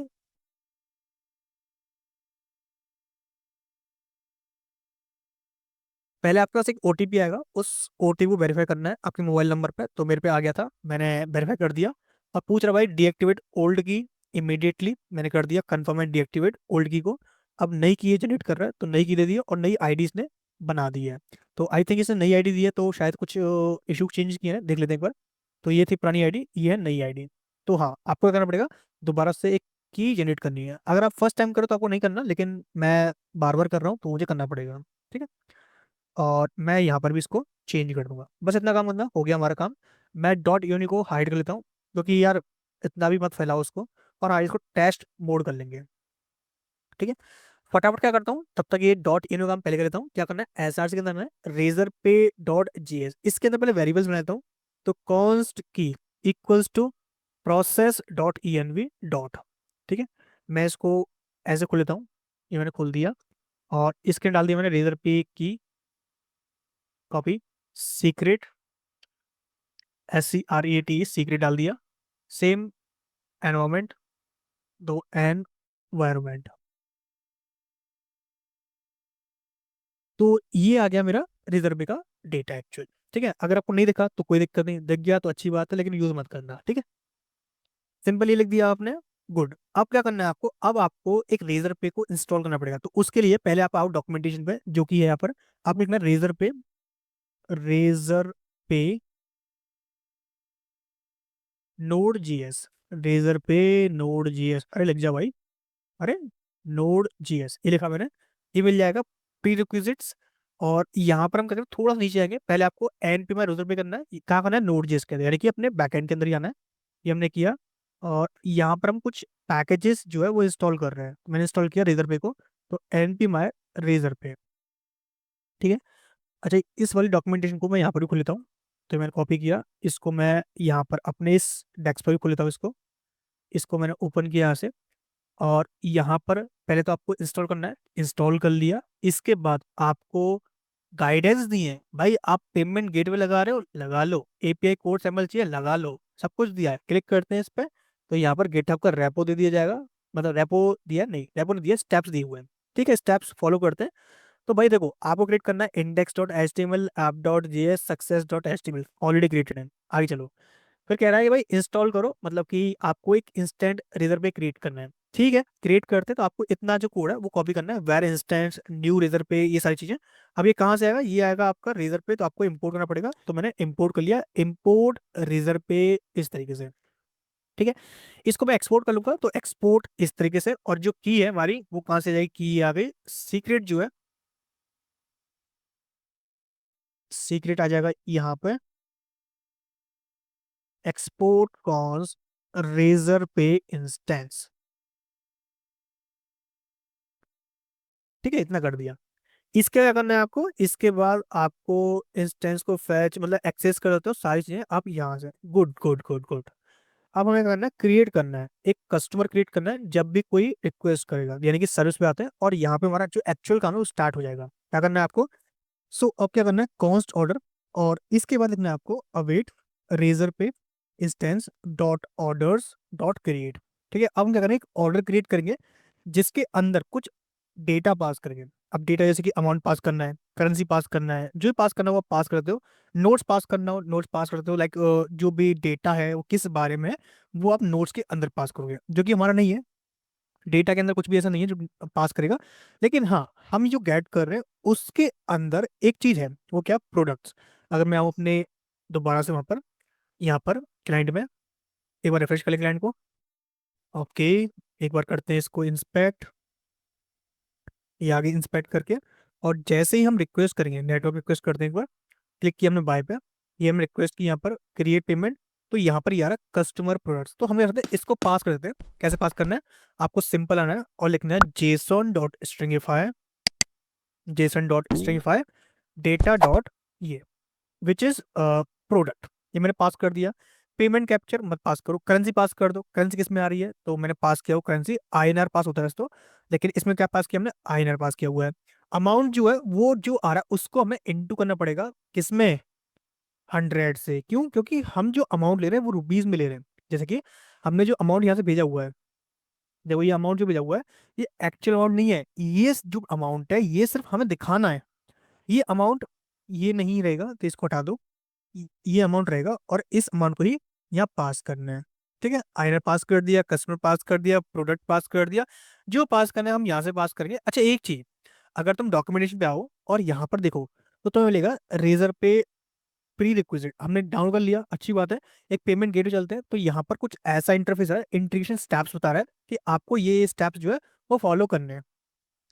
पहले आपके पास एक ओटीपी आएगा, उस ओटीपी को वेरीफाई करना है आपके मोबाइल नंबर पे, तो मेरे पे आ गया था, मैंने वेरीफाई कर दिया। और पूछ रहा भाई डीएक्टिवेट ओल्ड की, इमीडिएटली मैंने कर दिया कन्फर्म एंड डीएक्टिवेट ओल्ड की को। अब नई की जनरेट कर रहा है, तो नई की दे दी है और नई आईडी इसने बना दी है। तो आई थिंक इसने नई आईडी दी है, तो शायद कुछ इशू चेंज किए हैं, देख लेते हैं एक बार। तो ये थी पुरानी आईडी, ये है नई आईडी। तो हाँ, आपको क्या करना पड़ेगा, दोबारा से एक की जनरेट करनी है। अगर आप फर्स्ट टाइम करो तो आपको नहीं करना, लेकिन मैं बार बार कर रहा हूँ तो मुझे करना पड़ेगा। ठीक है, और मैं यहाँ पर भी इसको चेंज कर दूंगा, बस इतना काम करना हो गया हमारा काम। मैं डॉट यूनी को हाइड कर लेता हूँ, क्योंकि यार इतना भी मत फैलाओ उसको। और हाँ, इसको टेस्ट मोड कर लेंगे। ठीक है, फटाफट क्या करता हूँ, तब तक ये डॉट यूनी का काम पहले कर लेता हूँ। क्या करना है, एस आर सी के अंदर है रेजर पे डॉट जी एस, इसके अंदर पहले वेरिएबल्स बनाता हूँ। तो const key equals to process dot E N V dot. ठीक है, मैं इसको ऐसे खोल लेता हूँ, ये मैंने खोल दिया, और इसके डाल दिया मैंने रेजर पे की कॉपी, सीक्रेट SCREAT सीक्रेट डाल दिया, सेम एनवायरमेंट, दो एनवायरमेंट। तो ये आ गया मेरा रिजर्व का डेटा एक्चुअल। ठीक है, अगर आपको नहीं दिखा तो कोई दिक्कत नहीं, दिख गया तो अच्छी बात है, लेकिन यूज मत करना। ठीक है, सिंपल ये लिख दिया आपने, गुड। अब क्या करना है आपको, अब आपको एक रेजर पे को इंस्टॉल करना पड़ेगा। तो उसके लिए पहले आप आओ डॉक्यूमेंटेशन पे, जो कि है यहाँ पर, आप लिखना रेजर पे, रेजर पे नोड जीएस, रेजर पे नोड जीएस, अरे लिख जा भाई, अरे नोड जीएस ये लिखा मैंने, ये मिल जाएगा प्री रिक्विजिट्स। और यहाँ पर हम करेंगे थोड़ा सा नीचे आएंगे, पहले आपको एन पी माई यूजर पे करना है, कहाँ करना है, नोड जीएस के अंदर, यानी कि अपने बैकएंड के अंदर ही आना है। ये हमने किया, और यहाँ पर हम कुछ पैकेजेस जो है वो इंस्टॉल कर रहे हैं, मैंने इंस्टॉल किया रेजर पे को, तो एन पी माई रेजर पे। ठीक है, अच्छा इस वाली डॉक्यूमेंटेशन को मैं यहाँ पर भी खोल लेता हूँ। तो मैंने कॉपी किया, इसको मैं यहाँ पर अपने इस डेस्क पर भी खोल लेता हूँ, इसको इसको मैंने ओपन किया यहाँ से। और यहाँ पर पहले तो आपको इंस्टॉल करना है, इंस्टॉल कर लिया। इसके बाद आपको गाइडेंस दी है, भाई आप पेमेंट गेटवे लगा रहे हो लगा लो, एपीआई कोड सैम्पल चाहिए लगा लो, सब कुछ दिया है। क्लिक करते हैं इस पर, तो यहाँ पर गिटहब का रेपो दे दिया जाएगा, मतलब रेपो दिया नहीं, रेपो नहीं दिया, स्टेप्स दिए हुए हैं। ठीक है, स्टेप्स फॉलो करते हैं। तो भाई देखो, आपको क्रिएट करना है index dot H T M L, app dot G S, success dot H T M L, already created है। आगे चलो, फिर कह रहा है कि भाई इंस्टॉल करो, मतलब कि आपको एक इंस्टेंट रेजर पे क्रिएट करना है। ठीक है, क्रिएट करते हैं तो आपको इतना जो कोड है वो कॉपी करना है, वेर इंस्टेंस न्यू रेजर पे, ये सारी चीजें। अब ये कहाँ से आएगा, ये आएगा आपका रेजर पे, तो आपको इंपोर्ट करना पड़ेगा। तो मैंने इंपोर्ट कर लिया, इंपोर्ट रेजर पे इस तरीके से। ठीक है, इसको मैं एक्सपोर्ट कर लूंगा, तो एक्सपोर्ट इस तरीके से। और जो की है हमारी वो कहाँ से जाएगी, की आ गई, सीक्रेट जो है, सीक्रेट आ जाएगा यहाँ पे, एक्सपोर्ट कॉन्स रेजर पे इंस्टेंस। ठीक है, इतना कर दिया। इसके क्या करना है आपको, इसके बाद आपको इंस्टेंस को फैच मतलब एक्सेस कर देते हो सारी चीजें आप यहाँ से। Good good good good. अब हमें करना है, क्रिएट करना है एक कस्टमर, क्रिएट करना है जब भी कोई रिक्वेस्ट करेगा, यानी कि सर्विस पे आते हैं, और यहाँ पे हमारा जो एक्चुअल काम है वो स्टार्ट हो जाएगा। क्या करना है आपको, सो अब क्या करना है, कॉन्स्ट ऑर्डर, और इसके बाद लिखना है आपको अवेट रेजर पे instance dot orders dot create. ठीक है, अब हम क्या करेंगे, एक ऑर्डर क्रिएट करेंगे जिसके अंदर कुछ डेटा पास करेंगे। अब डेटा जैसे कि अमाउंट पास करना है, करेंसी पास करना है, जो भी पास करना हो वो आप पास करते हो, नोट्स पास करना हो नोट्स पास करते हो, लाइक जो भी डेटा है वो किस बारे में है वो आप नोट्स के अंदर पास करोगे, जो कि हमारा नहीं है। डेटा के अंदर कुछ भी ऐसा नहीं है जो पास करेगा। लेकिन हाँ, हम जो गेट कर रहे हैं उसके अंदर एक चीज है, वो क्या, प्रोडक्ट्स। अगर मैं आऊँ अपने दोबारा से वहां पर, यहाँ पर क्लाइंट में, एक बार रिफ्रेश कर ले क्लाइंट को। ओके, एक बार करते हैं इसको इंस्पेक्ट, ये आगे इंस्पेक्ट करके, और जैसे ही हम रिक्वेस्ट करेंगे, नेटवर्क रिक्वेस्ट करते हैं एक बार, क्लिक किया हमने बाय पे, ये हमने रिक्वेस्ट की यहाँ पर क्रिएट पेमेंट, तो यहाँ पर ये आ रहा है कस्टमर प्रोडक्ट्स। तो हम क्या करते हैं, इसको पास कर देते हैं। कैसे पास करना है, आपको सिंपल आना है और लिखना है Jason dot stringify, Jason dot stringify data dot ये, विच इज प्रोडक्ट, ये मैंने पास कर दिया। पेमेंट कैप्चर मत पास करो, करेंसी पास कर दो। करेंसी किस में आ रही है, तो मैंने पास किया वो करेंसी आईएनआर पास होता है तो, लेकिन इसमें क्या पास किया हमने, आईएनआर पास किया हुआ है। अमाउंट जो है वो जो आ रहा है उसको हमें इंटू करना पड़ेगा, किसमें, 100 से। क्यों, क्योंकि हम जो अमाउंट ले रहे हैं वो रुपीज में ले रहे हैं। जैसे कि हमने जो अमाउंट यहाँ से भेजा हुआ है, देखो ये अमाउंट जो भेजा हुआ है ये एक्चुअल अमाउंट नहीं है, ये जो अमाउंट है ये सिर्फ हमें दिखाना है। ये अमाउंट ये नहीं रहेगा, तो इसको हटा दो, ये अमाउंट रहेगा, और इस अमाउंट को ही यहाँ पास करना है। ठीक है, आइनर पास कर दिया, कस्टमर पास कर दिया, प्रोडक्ट पास कर दिया, जो पास करना है हम यहाँ से पास करेंगे। अच्छा एक चीज, अगर तुम डॉक्यूमेंटेशन पे आओ और यहाँ पर देखो, तो तुम्हें मिलेगा रेजर पे प्री रिक्विजिट, हमने डाउन कर लिया, अच्छी बात है। एक पेमेंट गेटवे चलते हैं, तो यहाँ पर कुछ ऐसा इंटरफेस है, इंटीग्रेशन स्टेप्स बता रहा है कि आपको ये स्टेप्स जो है वो फॉलो करने हैं,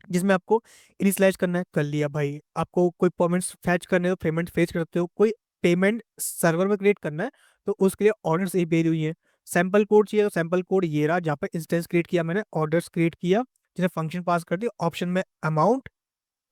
जिसमें आपको इनिशियलाइज करना है, कर लिया भाई। आपको कोई पेमेंट्स फैच करने हो, पेमेंट फेच करते हो, कोई पेमेंट सर्वर में क्रिएट करना है, तो उसके लिए ऑर्डर्स ही भेजी हुई है। सैंपल कोड चाहिए, तो सैंपल कोड ये रहा, जहाँ पे इंस्टेंस क्रिएट किया मैंने, ऑर्डर्स क्रिएट किया, जिन्हें फंक्शन पास कर दिया, ऑप्शन में अमाउंट,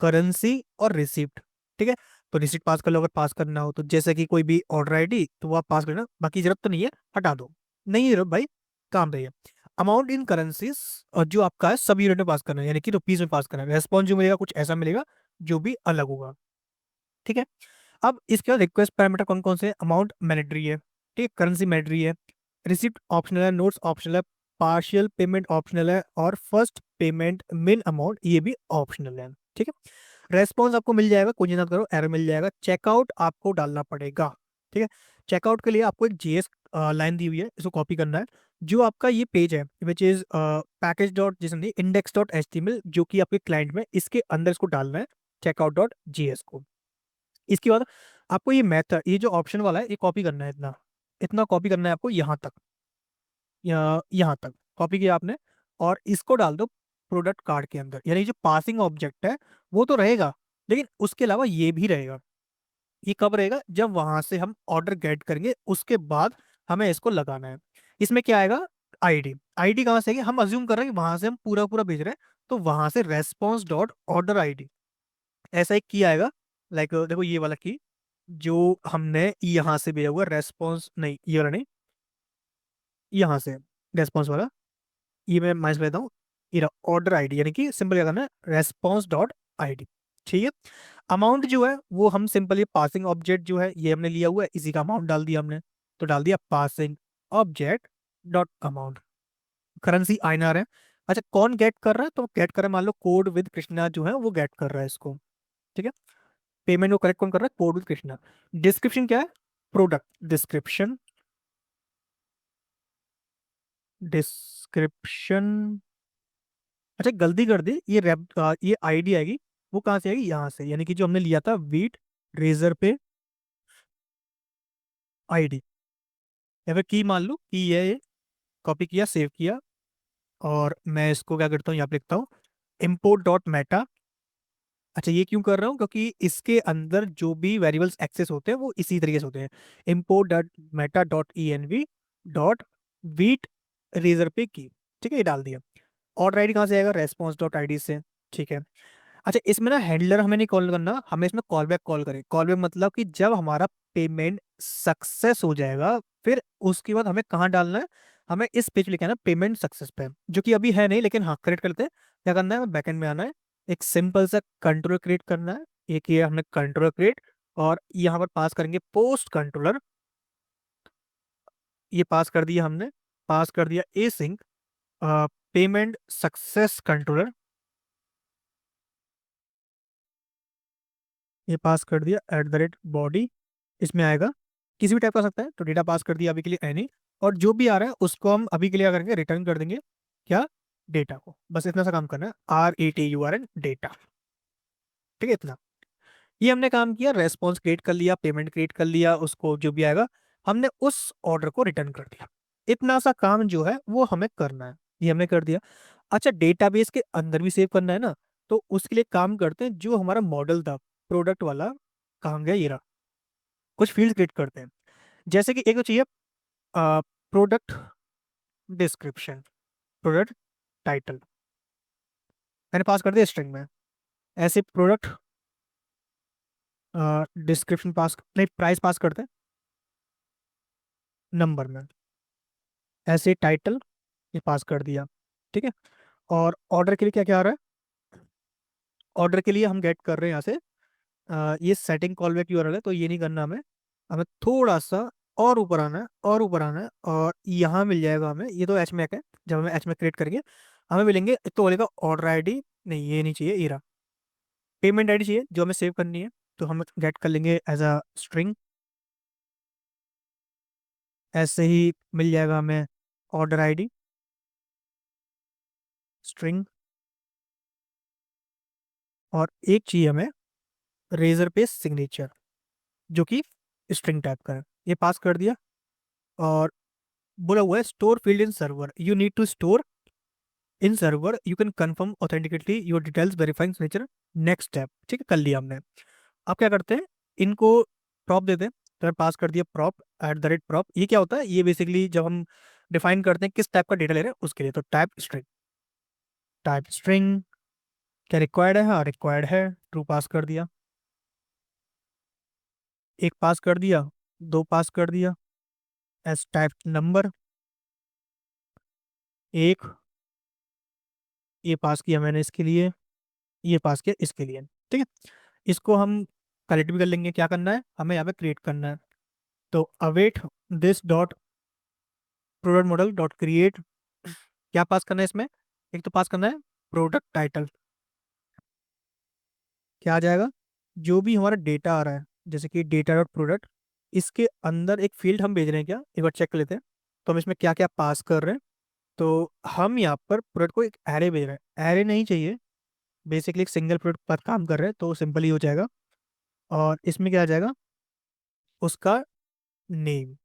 करेंसी और रिसिप्ट। ठीक है, तो रिसिप्ट पास कर लो अगर पास करना हो तो, जैसे कि कोई भी ऑर्डर आईडी, तो वो आप पास करना, बाकी जरूरत तो नहीं है, हटा दो, नहीं है जरूरत भाई, काम रही है। अमाउंट इन करेंसीज, और जो आपका है सब यूनिट में पास करना है, यानी कि रुपीज में पास करना है। रेस्पॉन्स जो मिलेगा कुछ ऐसा मिलेगा जो भी अलग होगा। ठीक है, अब इसके बाद रिक्वेस्ट पैरामीटर कौन कौन से हैं, अमाउंट मैंडेटरी है, ठीक है, करेंसी मैंडेटरी है, रिसिप्ट ऑप्शनल है, नोट्स ऑप्शनल है, पार्शियल पेमेंट ऑप्शनल है, और फर्स्ट पेमेंट मिन अमाउंट ये भी ऑप्शनल है। ठीक है, रेस्पॉन्स आपको मिल जाएगा, कोई चिंता मत करो, एरर मिल जाएगा। चेकआउट आपको डालना पड़ेगा। ठीक है, चेकआउट के लिए आपको एक जीएस लाइन दी हुई है, इसको कॉपी करना है। जो आपका ये पेज है which is package dot JSON नहीं, इंडेक्स डॉट एचटीएमएल, जो कि आपके क्लाइंट में, इसके अंदर इसको डालना है, चेकआउट डॉट जीएस को। इसके बाद आपको ये मेथड, ये जो ऑप्शन वाला है ये कॉपी करना है, इतना इतना कॉपी करना है आपको, यहाँ तक, यहाँ तक कॉपी किया आपने, और इसको डाल दो प्रोडक्ट कार्ड के अंदर। यानी जो पासिंग ऑब्जेक्ट है वो तो रहेगा, लेकिन उसके अलावा ये भी रहेगा। ये कब रहेगा, जब वहां से हम ऑर्डर गेट करेंगे उसके बाद हमें इसको लगाना है। इसमें क्या आएगा, आईडी, आईडी कहाँ से आएगी, हम अज्यूम कर रहे हैं कि वहां से हम पूरा पूरा भेज रहे हैं, तो वहां से रेस्पॉन्स डॉट ऑर्डर आईडी, ऐसा एक की आएगा। लाइक देखो ये वाला की, जो हमने यहाँ से भेजा हुआ, रेस्पॉन्स नहीं, ये वाला नहीं, यहाँ से रेस्पॉन्स वाला, ये मैं माइनस लेता हूँ, ये ऑर्डर आईडी, यानी कि सिंपल क्या करना है, रेस्पॉन्स डॉट आईडी। ठीक है, अमाउंट जो है वो हम सिंपल, ये पासिंग ऑब्जेक्ट जो है ये हमने लिया हुआ है, इसी का अमाउंट डाल दिया हमने, तो डाल दिया passing object dot amount. Currency INR है, अच्छा कौन गेट कर रहा है, तो गेट कर रहा है मान लो कोड विद कृष्णा जो है वो गेट कर रहा है इसको। ठीक है, पेमेंट को करेक्ट कौन कर रहा है, कोड विद कृष्णा। डिस्क्रिप्शन क्या है, प्रोडक्ट डिस्क्रिप्शन, डिस्क्रिप्शन। अच्छा गलती कर दी, ये रैप ये आईडी आएगी, वो कहाँ से आएगी, यहाँ से, यानी कि जो हमने लिया था वीट रेजर पे आईडी, या फिर की मान लो कि ये कॉपी किया सेव किया, और मैं इसको क्या करता हूँ यहाँ पे लिखता हूँ import डॉट मेटा। अच्छा ये क्यों कर रहा हूँ, क्योंकि इसके अंदर जो भी वेरिएबल्स एक्सेस होते हैं वो इसी तरीके से होते हैं। import dot meta dot env dot Vite Razorpay key. ठीक है, ये डाल दिया। ऑर्डर आईडी कहाँ से आएगा, रेस्पॉन्स डॉट आईडी से। ठीक है। अच्छा इसमें ना हैंडलर हमें नहीं कॉल करना, हमें इसमें कॉल बैक कॉल करें। कॉल बैक मतलब कि जब हमारा पेमेंट सक्सेस हो जाएगा, फिर उसके बाद हमें कहाँ डालना है, हमें इस पेज पे लिखा है ना पेमेंट सक्सेस पे, जो कि अभी है नहीं, लेकिन हाँ करेक्ट करते हैं। क्या करना है, बैकएंड में आना है, एक सिंपल सा कंट्रोलर क्रिएट करना है। एक ये हमने कंट्रोलर क्रिएट, और यहाँ पर पास करेंगे पोस्ट कंट्रोलर, ये पास कर दिया हमने। पास कर दिया ए सिंक पेमेंट सक्सेस कंट्रोलर, ये पास कर दिया एट द रेट बॉडी, इसमें आएगा किसी भी टाइप का हो सकता है, तो डेटा पास कर दिया अभी के लिए एनी। और जो भी आ रहा है उसको हम अभी के लिए क्या करेंगे, रिटर्न कर देंगे, क्या, डेटा को। बस इतना सा काम करना है, RETURN डेटा। ठीक है, इतना ये हमने काम किया, रेस्पॉन्स क्रिएट कर लिया, पेमेंट क्रिएट कर लिया, उसको जो भी आएगा हमने उस ऑर्डर को रिटर्न कर दिया। इतना सा काम जो है वो हमें करना है, ये हमने कर दिया। अच्छा डेटाबेस के अंदर भी सेव करना है ना, तो उसके लिए काम करते हैं, जो हमारा मॉडल था प्रोडक्ट वाला, काम गया ये रहा, कुछ फील्ड क्रिएट करते हैं। जैसे कि एक तो चाहिए प्रोडक्ट डिस्क्रिप्शन, प्रोडक्ट टाइटल, मैंने पास कर दिया स्ट्रिंग में। ऐसे प्रोडक्ट डिस्क्रिप्शन पास नहीं, प्राइस पास करते हैं नंबर में, ऐसे टाइटल ये पास कर दिया। ठीक है, और ऑर्डर के लिए क्या क्या आ रहा है, ऑर्डर के लिए हम गेट कर रहे हैं यहाँ से ये सेटिंग कॉल बैक यूआरएल है, तो ये नहीं करना हमें, हमें थोड़ा सा और ऊपर आना है, और ऊपर आना है, और यहाँ मिल जाएगा हमें, ये तो एच मैक है, जब हमें एच मैक क्रिएट करेंगे हमें मिलेंगे, एक तो बोलेगा ऑर्डर आईडी, नहीं ये नहीं चाहिए, ये रहा पेमेंट आईडी चाहिए जो हमें सेव करनी है, तो हम गेट कर लेंगे एज अ स्ट्रिंग, ऐसे ही मिल जाएगा हमें ऑर्डर आईडी स्ट्रिंग। और एक चाहिए हमें रेजर पे सिग्नेचर, जो कि स्ट्रिंग टाइप का है, ये पास कर दिया। और बोला हुआ है store field in server, you need to store in server, you can confirm authentically your details verifying signature, next step. ठीक है, कर लिया हमने। अब क्या करते हैं, इनको प्रॉप देते हैं, तो मैं पास कर दिया prop at the rate prop. ये क्या होता है, ये बेसिकली जब हम डिफाइन करते हैं किस टाइप का डेटा ले रहे हैं उसके लिए, तो टाइप स्ट्रिंग, टाइप स्ट्रिंग क्या रिक्वायर्ड है, हाँ रिक्वायर्ड है, ट्रू पास कर दिया। एक पास कर दिया, दो पास कर दिया, एस टाइप नंबर एक, ये पास किया मैंने इसके लिए, ये पास किया इसके लिए। ठीक है, इसको हम कलेक्ट भी कर लेंगे, क्या करना है हमें यहाँ पे क्रिएट करना है, तो await this dot product model dot create, क्या पास करना है इसमें, एक तो पास करना है प्रोडक्ट टाइटल, क्या आ जाएगा, जो भी हमारा डेटा आ रहा है, जैसे कि डेटा डॉट प्रोडक्ट, इसके अंदर एक फील्ड हम भेज रहे हैं क्या, एक बार चेक कर लेते हैं, तो हम इसमें क्या क्या पास कर रहे हैं। तो हम यहाँ पर प्रोडक्ट को एक एरे भेज रहे हैं, एरे नहीं चाहिए, बेसिकली एक सिंगल प्रोडक्ट पर काम कर रहे हैं, तो सिंपल ही हो जाएगा। और इसमें क्या आ जाएगा, उसका नेम,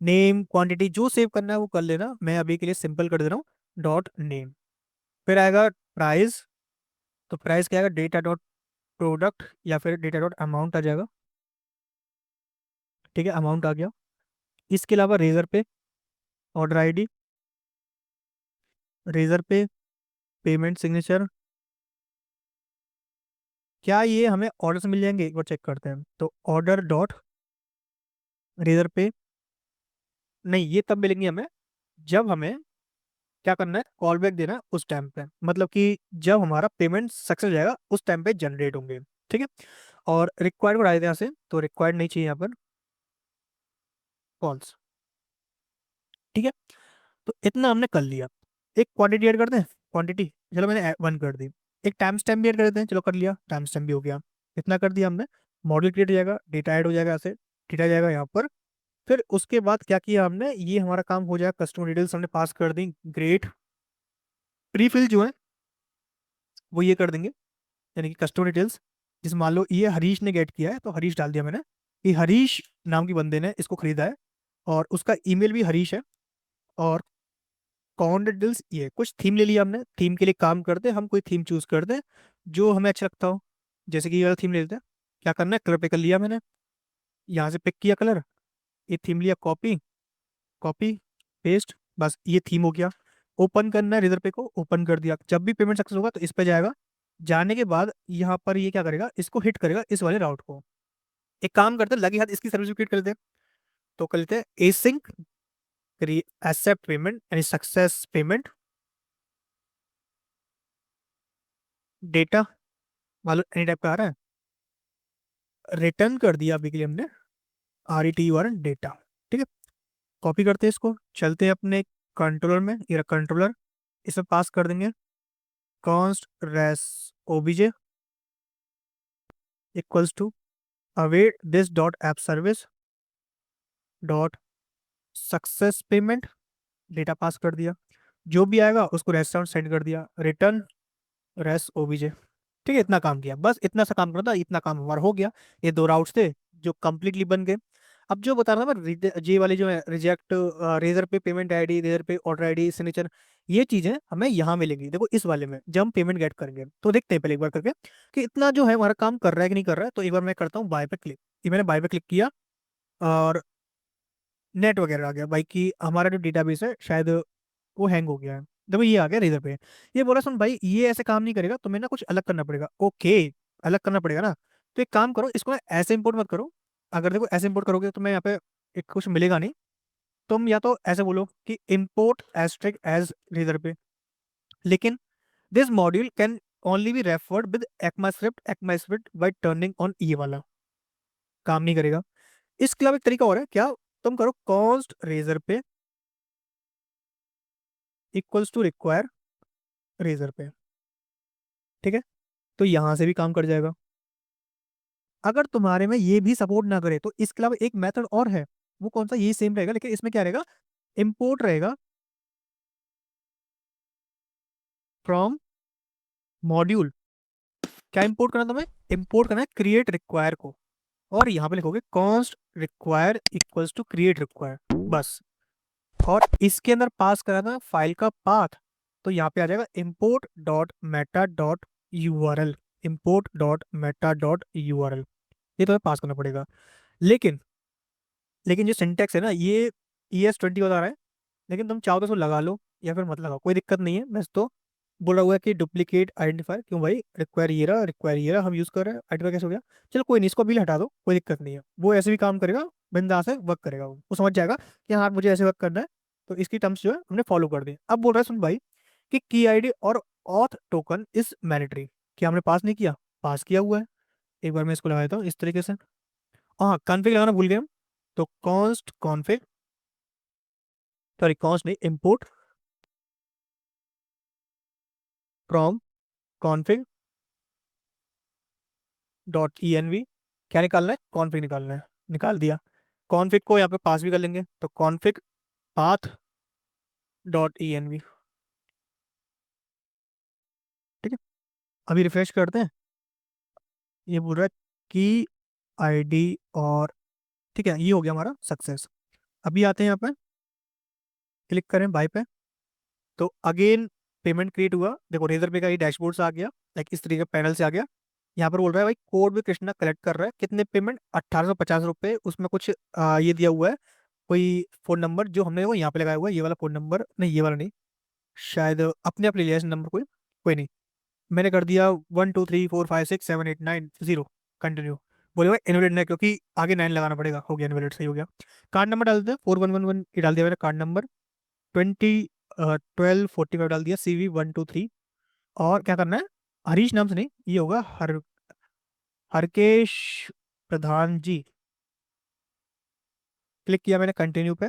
नेम क्वांटिटी जो सेव करना है वो कर लेना, मैं अभी के लिए सिंपल कर दे रहा हूँ, डॉट नेम। फिर आएगा प्राइस, तो प्राइस क्या आएगा, डेटा डॉट प्रोडक्ट या फिर डेटा डॉट अमाउंट आ जाएगा। ठीक है, अमाउंट आ गया। इसके अलावा रेजर पे ऑर्डर आईडी, रेजर पे पेमेंट सिग्नेचर, क्या ये हमें ऑर्डर से मिल जाएंगे, एक बार चेक करते हैं, तो ऑर्डर डॉट रेजर पे, नहीं ये तब मिलेंगे हमें जब हमें क्या करना है, कॉल बैक देना है उस टाइम पे, मतलब कि जब हमारा पेमेंट सक्सेस हो जाएगा उस टाइम पे जनरेट होंगे। ठीक है, और रिक्वायर्ड को डाल देते हैं यहाँ से, तो रिक्वायर्ड नहीं चाहिए यहाँ पर, फॉल्स। ठीक है, तो इतना हमने कर लिया। एक क्वांटिटी ऐड कर दें, क्वांटिटी, चलो मैंने 1 कर दी। एक टाइम स्टैम्प भी ऐड कर देते हैं, चलो कर लिया, टाइम स्टैम्प भी हो गया। इतना कर दिया हमने। मॉड्यूल क्रिएट हो जाएगा, डेटा ऐड हो जाएगा, ऐसे डेटा जाएगा यहाँ पर। फिर उसके बाद क्या किया हमने, ये हमारा काम हो जाएगा, कस्टमर डिटेल्स हमने पास कर दी, ग्रेट। प्री फिल जो है वो ये कर देंगे, यानी कि कस्टमर डिटेल्स, जिस मान लो ये हरीश ने गेट किया है तो हरीश डाल दिया मैंने, कि हरीश नाम की बंदे ने इसको खरीदा है, और उसका ईमेल भी हरीश है। और कॉन्ट डिटेल्स, ये कुछ थीम ले लिया हमने, थीम के लिए काम करते हैं हम, कोई थीम चूज करते हैं जो हमें अच्छा लगता हो। जैसे कि ये वाला थीम ले लेते हैं। क्या करना है, कलर पे कर लिया मैंने, यहाँ से पिक किया कलर, ये थीम लिया, कॉपी, कॉपी पेस्ट, बस ये थीम हो गया। ओपन करना है रेजर पे को, ओपन कर दिया, जब भी पेमेंट सक्सेस होगा तो इस पे जाएगा। जाने के बाद यहाँ पर ये क्या करेगा, इसको हिट करेगा, इस वाले राउट को। एक काम करते हैं, लगे हाथ इसकी सर्विस क्रिएट कर लेते हैं। तो कर लेते हैं एसिंक एक्सेप्ट पेमेंट, यानी सक्सेस पेमेंट डेटा, मान लो एनी टाइप का आ रहा है, रिटर्न कर दिया अभी के लिए हमने, RETUR डेटा। ठीक है, कॉपी करते हैं इसको, चलते हैं अपने कंट्रोलर में, ये कंट्रोलर, इसमें पास कर देंगे const res OBJ equals to await this dot app service dot success payment, data pass कर दिया। जो भी आएगा उसको रेस्टोरेंट सेंड कर दिया, रिटर्न रेस ओबीजे। ठीक है, इतना काम किया, बस इतना सा काम करना था, इतना काम हमारा हो गया। ये 2 राउट्स थे जो कंप्लीटली बन गए। अब जो बता रहा था मैं, जे वाली जो है रिजेक्ट, रेजर पे पेमेंट आईडी, रेजर पे ऑर्डर आईडी, सिग्नेचर, ये चीजें हमें यहाँ मिलेंगी। देखो इस वाले में जब हम पेमेंट गेट करेंगे तो देखते हैं पहले एक बार करके कि इतना जो है हमारा काम कर रहा है कि नहीं कर रहा है। तो एक बार मैं करता हूँ बाय पे क्लिक, ये मैंने बाय पे क्लिक किया, और नेट वगैरह आ गया भाई, कि हमारा जो डेटाबेस है शायद वो हैंग हो गया है। देखो ये आ गया रेजर पे। ये बोला सुन भाई, ये ऐसे काम नहीं करेगा, तुम्हें ना कुछ अलग करना पड़ेगा। ओके, अलग करना पड़ेगा ना, तो एक काम करो, इसको ना ऐसे इंपोर्ट मत करो। अगर देखो ऐसे इंपोर्ट करोगे तो मैं यहाँ पे एक कुछ मिलेगा नहीं। तुम या तो ऐसे बोलो कि import asterisk as Razorpay, लेकिन this module can only be referred with ECMAScript by turning on, ये वाला काम नहीं करेगा। इसके अलावा एक तरीका और है, क्या, तुम करो कॉस्ट रेजर पे इक्वल्स टू रिक्वायर रेजर पे। ठीक है, तो यहां से भी काम कर जाएगा। अगर तुम्हारे में ये भी सपोर्ट ना करे तो इसके अलावा एक मेथड और है, वो कौन सा, ये सेम रहेगा लेकिन इसमें क्या रहेगा, इंपोर्ट रहेगा फ्रॉम मॉड्यूल। क्या इंपोर्ट करना तुम्हें, इंपोर्ट करना है क्रिएट रिक्वायर को, और यहाँ पे लिखोगे const require equals to create require, बस। और इसके अंदर पास कराना है फाइल का पाथ, तो यहाँ पे आ जाएगा import dot meta dot URL, import dot meta dot URL, ये तुम्हें पास करना पड़ेगा। लेकिन लेकिन जो सिंटेक्स है ना, ये ES20 बता रहा है, लेकिन तुम चाहो तो उसको लगा लो या फिर मत लगाओ, कोई दिक्कत नहीं है। बस तो बोला हुआ है कि डुप्लीकेट आइडेंटिफायर, क्यों भाई, रिक्वायर ये रहा, रिक्वायर ये रहा, हम यूज कर रहे हैं, आइडेंटिफायर कैसे हो गया। चलो कोई नहीं, इसको अभी हटा दो, कोई दिक्कत नहीं है, वो ऐसे भी काम करेगा, बिंदास है, वर्क करेगा, वो समझ जाएगा कि हाँ मुझे ऐसे वर्क करना है। तो इसकी टर्म्स जो है हमने फॉलो कर दी। अब बोल रहा है सुन भाई, कि की आईडी और ऑथ टोकन इज मैंडेटरी, क्या हमने पास नहीं किया, पास किया हुआ है। एक बार मैं इसको लगा देता हूँ इस तरीके से। हाँ, कॉन्फ़िग लगाना भूल गए हम, तो कॉन्स्ट कॉन्फ़िग, सॉरी कॉन्स्ट नहीं, import from config dot env, क्या निकालना है, कॉन्फ़िग निकालना है, निकाल दिया। कॉन्फ़िग को यहाँ पे पास भी कर लेंगे, तो कॉन्फ़िग पाथ डॉट env। ठीक है, अभी रिफ्रेश करते हैं, ये बोल रहा है कि आईडी और, ठीक है, ये हो गया हमारा सक्सेस। अभी आते हैं यहाँ पे, क्लिक करें बाय पे, तो अगेन पेमेंट क्रिएट हुआ। देखो रेजर पे का ये डैशबोर्ड से आ गया, लाइक इस तरीके पैनल से आ गया। यहाँ पर बोल रहा है भाई कोड भी कृष्णा कलेक्ट कर रहा है, कितने पेमेंट, 1850 रुपये, उसमें कुछ ये दिया हुआ है, कोई फोन नंबर जो हमने वो यहाँ पे लगाया हुआ है, ये वाला फोन नंबर नहीं, ये वाला नहीं, शायद अपने आप ले लिया इस नंबर, कोई कोई नहीं। मैंने कर दिया 1 2 3 4 5 6 7 8 9 0, कंटिन्यू। बोले भाई इनवैलिड नहीं, क्योंकि आगे 9 लगाना पड़ेगा, हो गया इनवैलिड, सही हो गया। कार्ड नंबर डाल देते हैं 4111, ये डाल दिया मैंने कार्ड नंबर, 1245 डाल दिया, CV123। और क्या करना है, हरीश नाम से नहीं, ये होगा हरकेश प्रधान जी। क्लिक किया मैंने कंटिन्यू पे,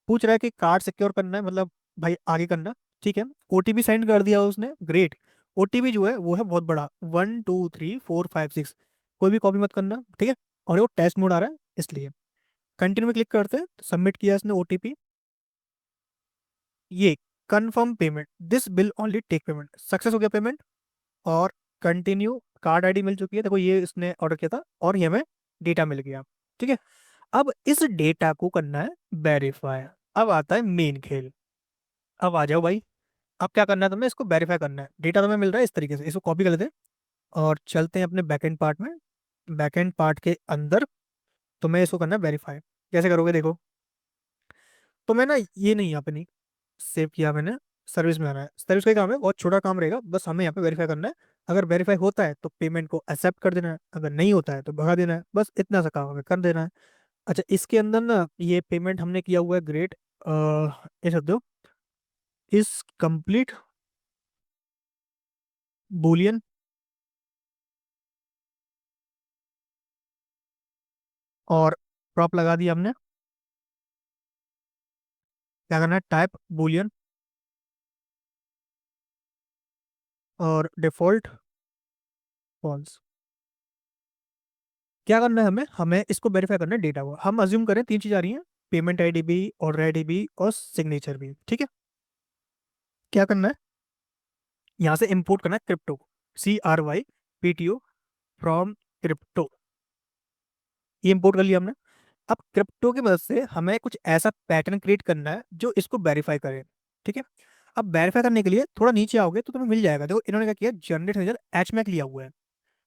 पूछ रहा है कि कार्ड सिक्योर करना है, मतलब भाई आगे करना। ठीक है, ओटीपी सेंड कर दिया उसने, ग्रेट। ओटीपी जो है वो है बहुत बड़ा, 123456, कोई भी कॉपी मत करना, ठीक है। और वो टेस्ट मोड आ रहा है इसलिए कंटिन्यू में क्लिक करते हैं, सबमिट किया इसने ओटीपी, ये confirm payment, this bill only take payment, success हो गया पेमेंट। और कंटिन्यू, कार्ड आईडी मिल चुकी है, देखो ये इसने ऑर्डर किया था और ये हमें डेटा मिल गया, ठीक है। अब इस डेटा को करना है वेरीफाई। अब आता है मेन खेल, अब आ जाओ भाई। अब क्या करना है तुम्हें, इसको वेरीफाई करना है, डेटा तुम्हें मिल रहा है इस तरीके से, इसको कॉपी कर लेते हैं और चलते हैं अपने बैकएंड पार्ट में। बैकएंड पार्ट के अंदर तुम्हें इसको करना है वेरीफाई। कैसे करोगे देखो, तो मैं ना ये नहीं यहाँ पे नहीं सेव किया मैंने, सर्विस में आना है, सर्विस का ही काम है, बहुत छोटा काम रहेगा, बस हमें यहाँ पे वेरीफाई करना है। अगर वेरीफाई होता है तो पेमेंट को एक्सेप्ट कर देना है, अगर नहीं होता है तो भगा देना है, बस इतना सा काम हमें कर देना है। अच्छा, इसके अंदर ना ये पेमेंट हमने किया हुआ है, ग्रेट, ये सकते हो, इस कंप्लीट बुलियन, और प्रॉप लगा दिया हमने। क्या करना है, टाइप बुलियन और डिफॉल्ट फॉल्स। क्या करना है, हमें हमें इसको वेरीफाई करना है डेटा को, हम अज्यूम करें तीन चीज आ रही हैं, पेमेंट आईडी भी, ऑर्डर आईडी भी, और सिग्नेचर भी, ठीक है। क्या करना है, यहाँ से इंपोर्ट करना है क्रिप्टो, CRYPTO फ्रॉम क्रिप्टो, ये इंपोर्ट कर लिया हमने। अब क्रिप्टो की मदद से हमें कुछ ऐसा पैटर्न क्रिएट करना है जो इसको वेरीफाई करे, ठीक है। अब वेरीफाई करने के लिए थोड़ा नीचे आओगे तो तुम्हें मिल जाएगा, देखो इन्होंने क्या किया, जनरेट मेजर HMAC लिया हुआ है,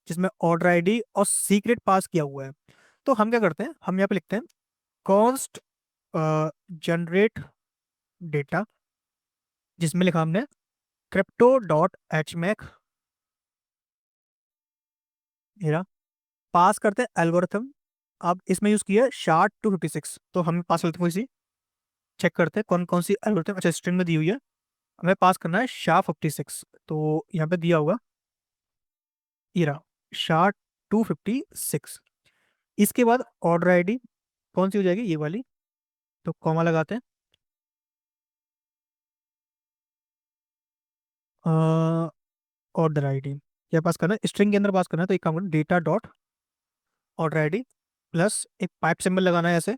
जिसमें ऑर्डर आईडी और सीक्रेट पास किया हुआ है। तो हम क्या करते हैं, हम यहाँ पे लिखते हैं कॉन्स्ट जनरेट डेटा, जिसमें लिखा हमने क्रिप्टो डॉट एच मैक, पास करते हैं एल्गोरिथम। अब इसमें यूज किया है SHA-256, तो हम पास करते हैं इसी, चेक करते हैं कौन कौन सी एल्गोरिथम, अच्छा स्ट्रिंग में दी हुई है, हमें पास करना है SHA-56, तो यहाँ पे दिया होगा इरा SHA-256। इसके बाद ऑर्डर आईडी कौन सी हो जाएगी, ये वाली, तो कॉमा लगाते हैं, ऑर्डर आईडी क्या पास करना है, स्ट्रिंग के अंदर पास करना है, तो एक काम करना, data dot order ID plus एक पाइप सिंबल लगाना है ऐसे,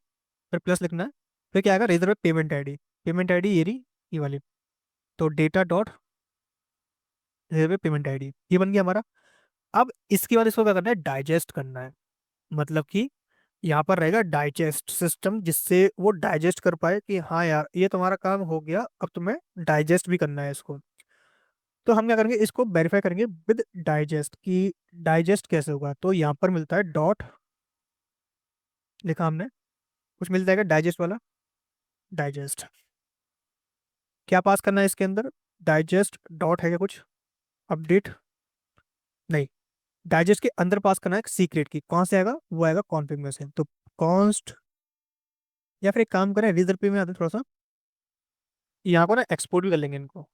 फिर प्लस लिखना है, फिर क्या आएगा, reserve payment ID, payment ID ये रही, ये वाली, तो data dot reserve payment ID, ये बन गया हमारा। अब इसके बाद इसको क्या करना है, डाइजेस्ट करना है, मतलब कि यहाँ पर रहेगा डाइजेस्ट सिस्टम, जिससे वो डाइजेस्ट कर पाए कि हाँ यार ये तुम्हारा काम हो गया, अब तुम्हें डाइजेस्ट भी करना है इसको। तो हम क्या करेंगे, इसको वेरीफाई करेंगे विद डाइजेस्ट, कि डाइजेस्ट कैसे होगा, तो यहाँ पर मिलता है डॉट, लिखा हमने, कुछ मिल जाएगा डाइजेस्ट वाला, डाइजेस्ट, क्या पास करना है इसके अंदर, डाइजेस्ट डॉट है क्या कुछ, अपडेट, नहीं, डाइजेस्ट के अंदर पास करना है सीक्रेट की, कौन से आएगा, वो आएगा कॉन्फिग में से, तो कॉन्स्ट, या फिर एक काम करें, रिजर्व पे में आते हैं थोड़ा सा, यहाँ को ना एक्सपोर्ट भी कर लेंगे इनको,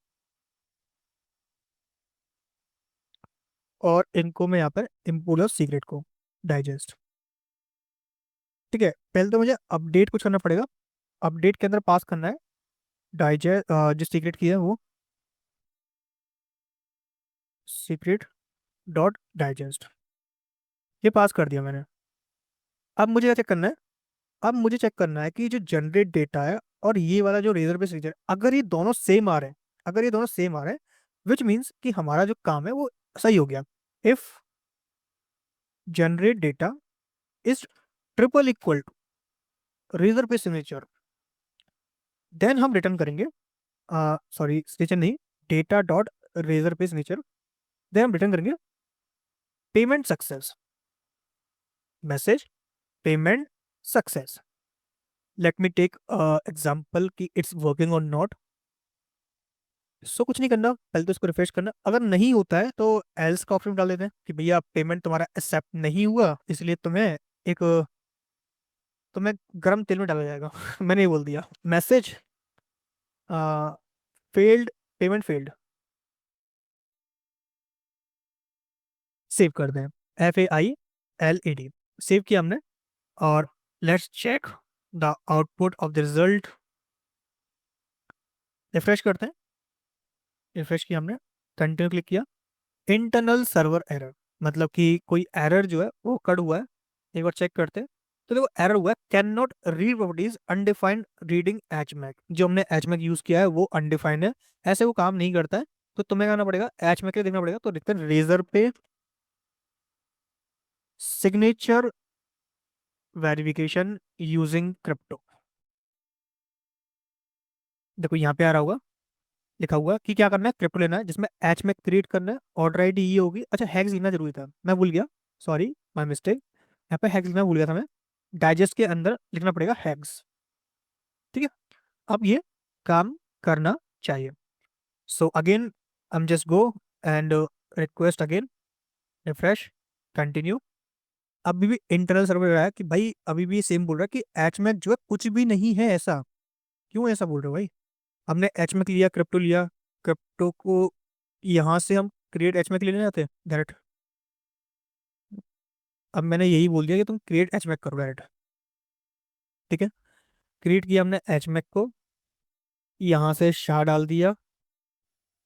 और इनको मैं यहाँ पर इम्पोर्ट सीक्रेट को, डाइजेस्ट, ठीक है। पहले तो मुझे अपडेट कुछ करना पड़ेगा, अपडेट के अंदर पास करना है डाइजेस्ट, जो सीक्रेट की है वो, सीक्रेट डॉट डाइजेस्ट, ये पास कर दिया मैंने। अब मुझे क्या चेक करना है, अब मुझे चेक करना है कि जो जनरेट डेटा है और ये वाला जो रेजर पे सीजर, अगर ये दोनों सेम आ रहे हैं, अगर ये दोनों सेम आ रहे हैं, विच मीन्स कि हमारा जो काम है वो सही हो गया। If generate data is triple equal to Razorpay signature, then हम रिटर्न करेंगे, सॉरी सिग्नेचर नहीं, data dot Razorpay signature, then हम रिटर्न करेंगे payment success, message payment success. Let me take example कि इट्स वर्किंग और not. So कुछ नहीं करना, पहले तो इसको रिफ्रेश करना, अगर नहीं होता है तो एल्स का ऑप्शन डाल देते हैं कि भैया पेमेंट तुम्हारा एक्सेप्ट नहीं हुआ, इसलिए एक तुम्हें गर्म तेल में डाला जाएगा मैंने ये बोल दिया, message failed, payment failed, save कर दें, FAILED, सेव किया हमने। और let's check the output of the result, refresh करते हैं, रिफ्रेश किया हमने, कंटिन्यू क्लिक किया। इंटरनल सर्वर एरर, मतलब कि कोई एरर जो है वो कट हुआ है। एक बार चेक करते हैं। तो देखो एरर हुआ है, can not read properties undefined reading HMAC. जो हमने एचमैक यूज किया है वो अनडिफाइंड है, ऐसे वो काम नहीं करता है। तो तुम्हें करना पड़ेगा, एचमैक के लिए देखना पड़ेगा। तो देखते हैं रेजर पे सिग्नेचर वेरिफिकेशन यूजिंग क्रिप्टो। देखो यहाँ पे आ रहा होगा, लिखा हुआ कि क्या करना है, क्रिप्टो लेना है जिसमें एचमैक क्रिएट करना है। ऑर्डर आईडी ये होगी। अच्छा हैग्स लिखना जरूरी था, मैं भूल गया, सॉरी माय मिस्टेक। यहाँ पे हैग्स लिखना भूल गया था मैं। डाइजेस्ट के अंदर लिखना पड़ेगा हैग्स। ठीक है, अब ये काम करना चाहिए। सो अगेन हम just go and request again, refresh, continue. अभी भी इंटरनल सर्वर रहा है कि भाई अभी भी सेम बोल रहा है कि एचमैक जो है कुछ भी नहीं है ऐसा। क्यों ऐसा बोल रहे हो भाई? हमने एचमैक लिया, क्रिप्टो लिया, क्रिप्टो को यहाँ से हम क्रिएट एचमैक लेने जाते हैं डायरेक्ट। अब मैंने यही बोल दिया कि तुम क्रिएट एचमैक करो डायरेक्ट। ठीक है, क्रिएट किया हमने एचमैक को, यहाँ से शाह डाल दिया।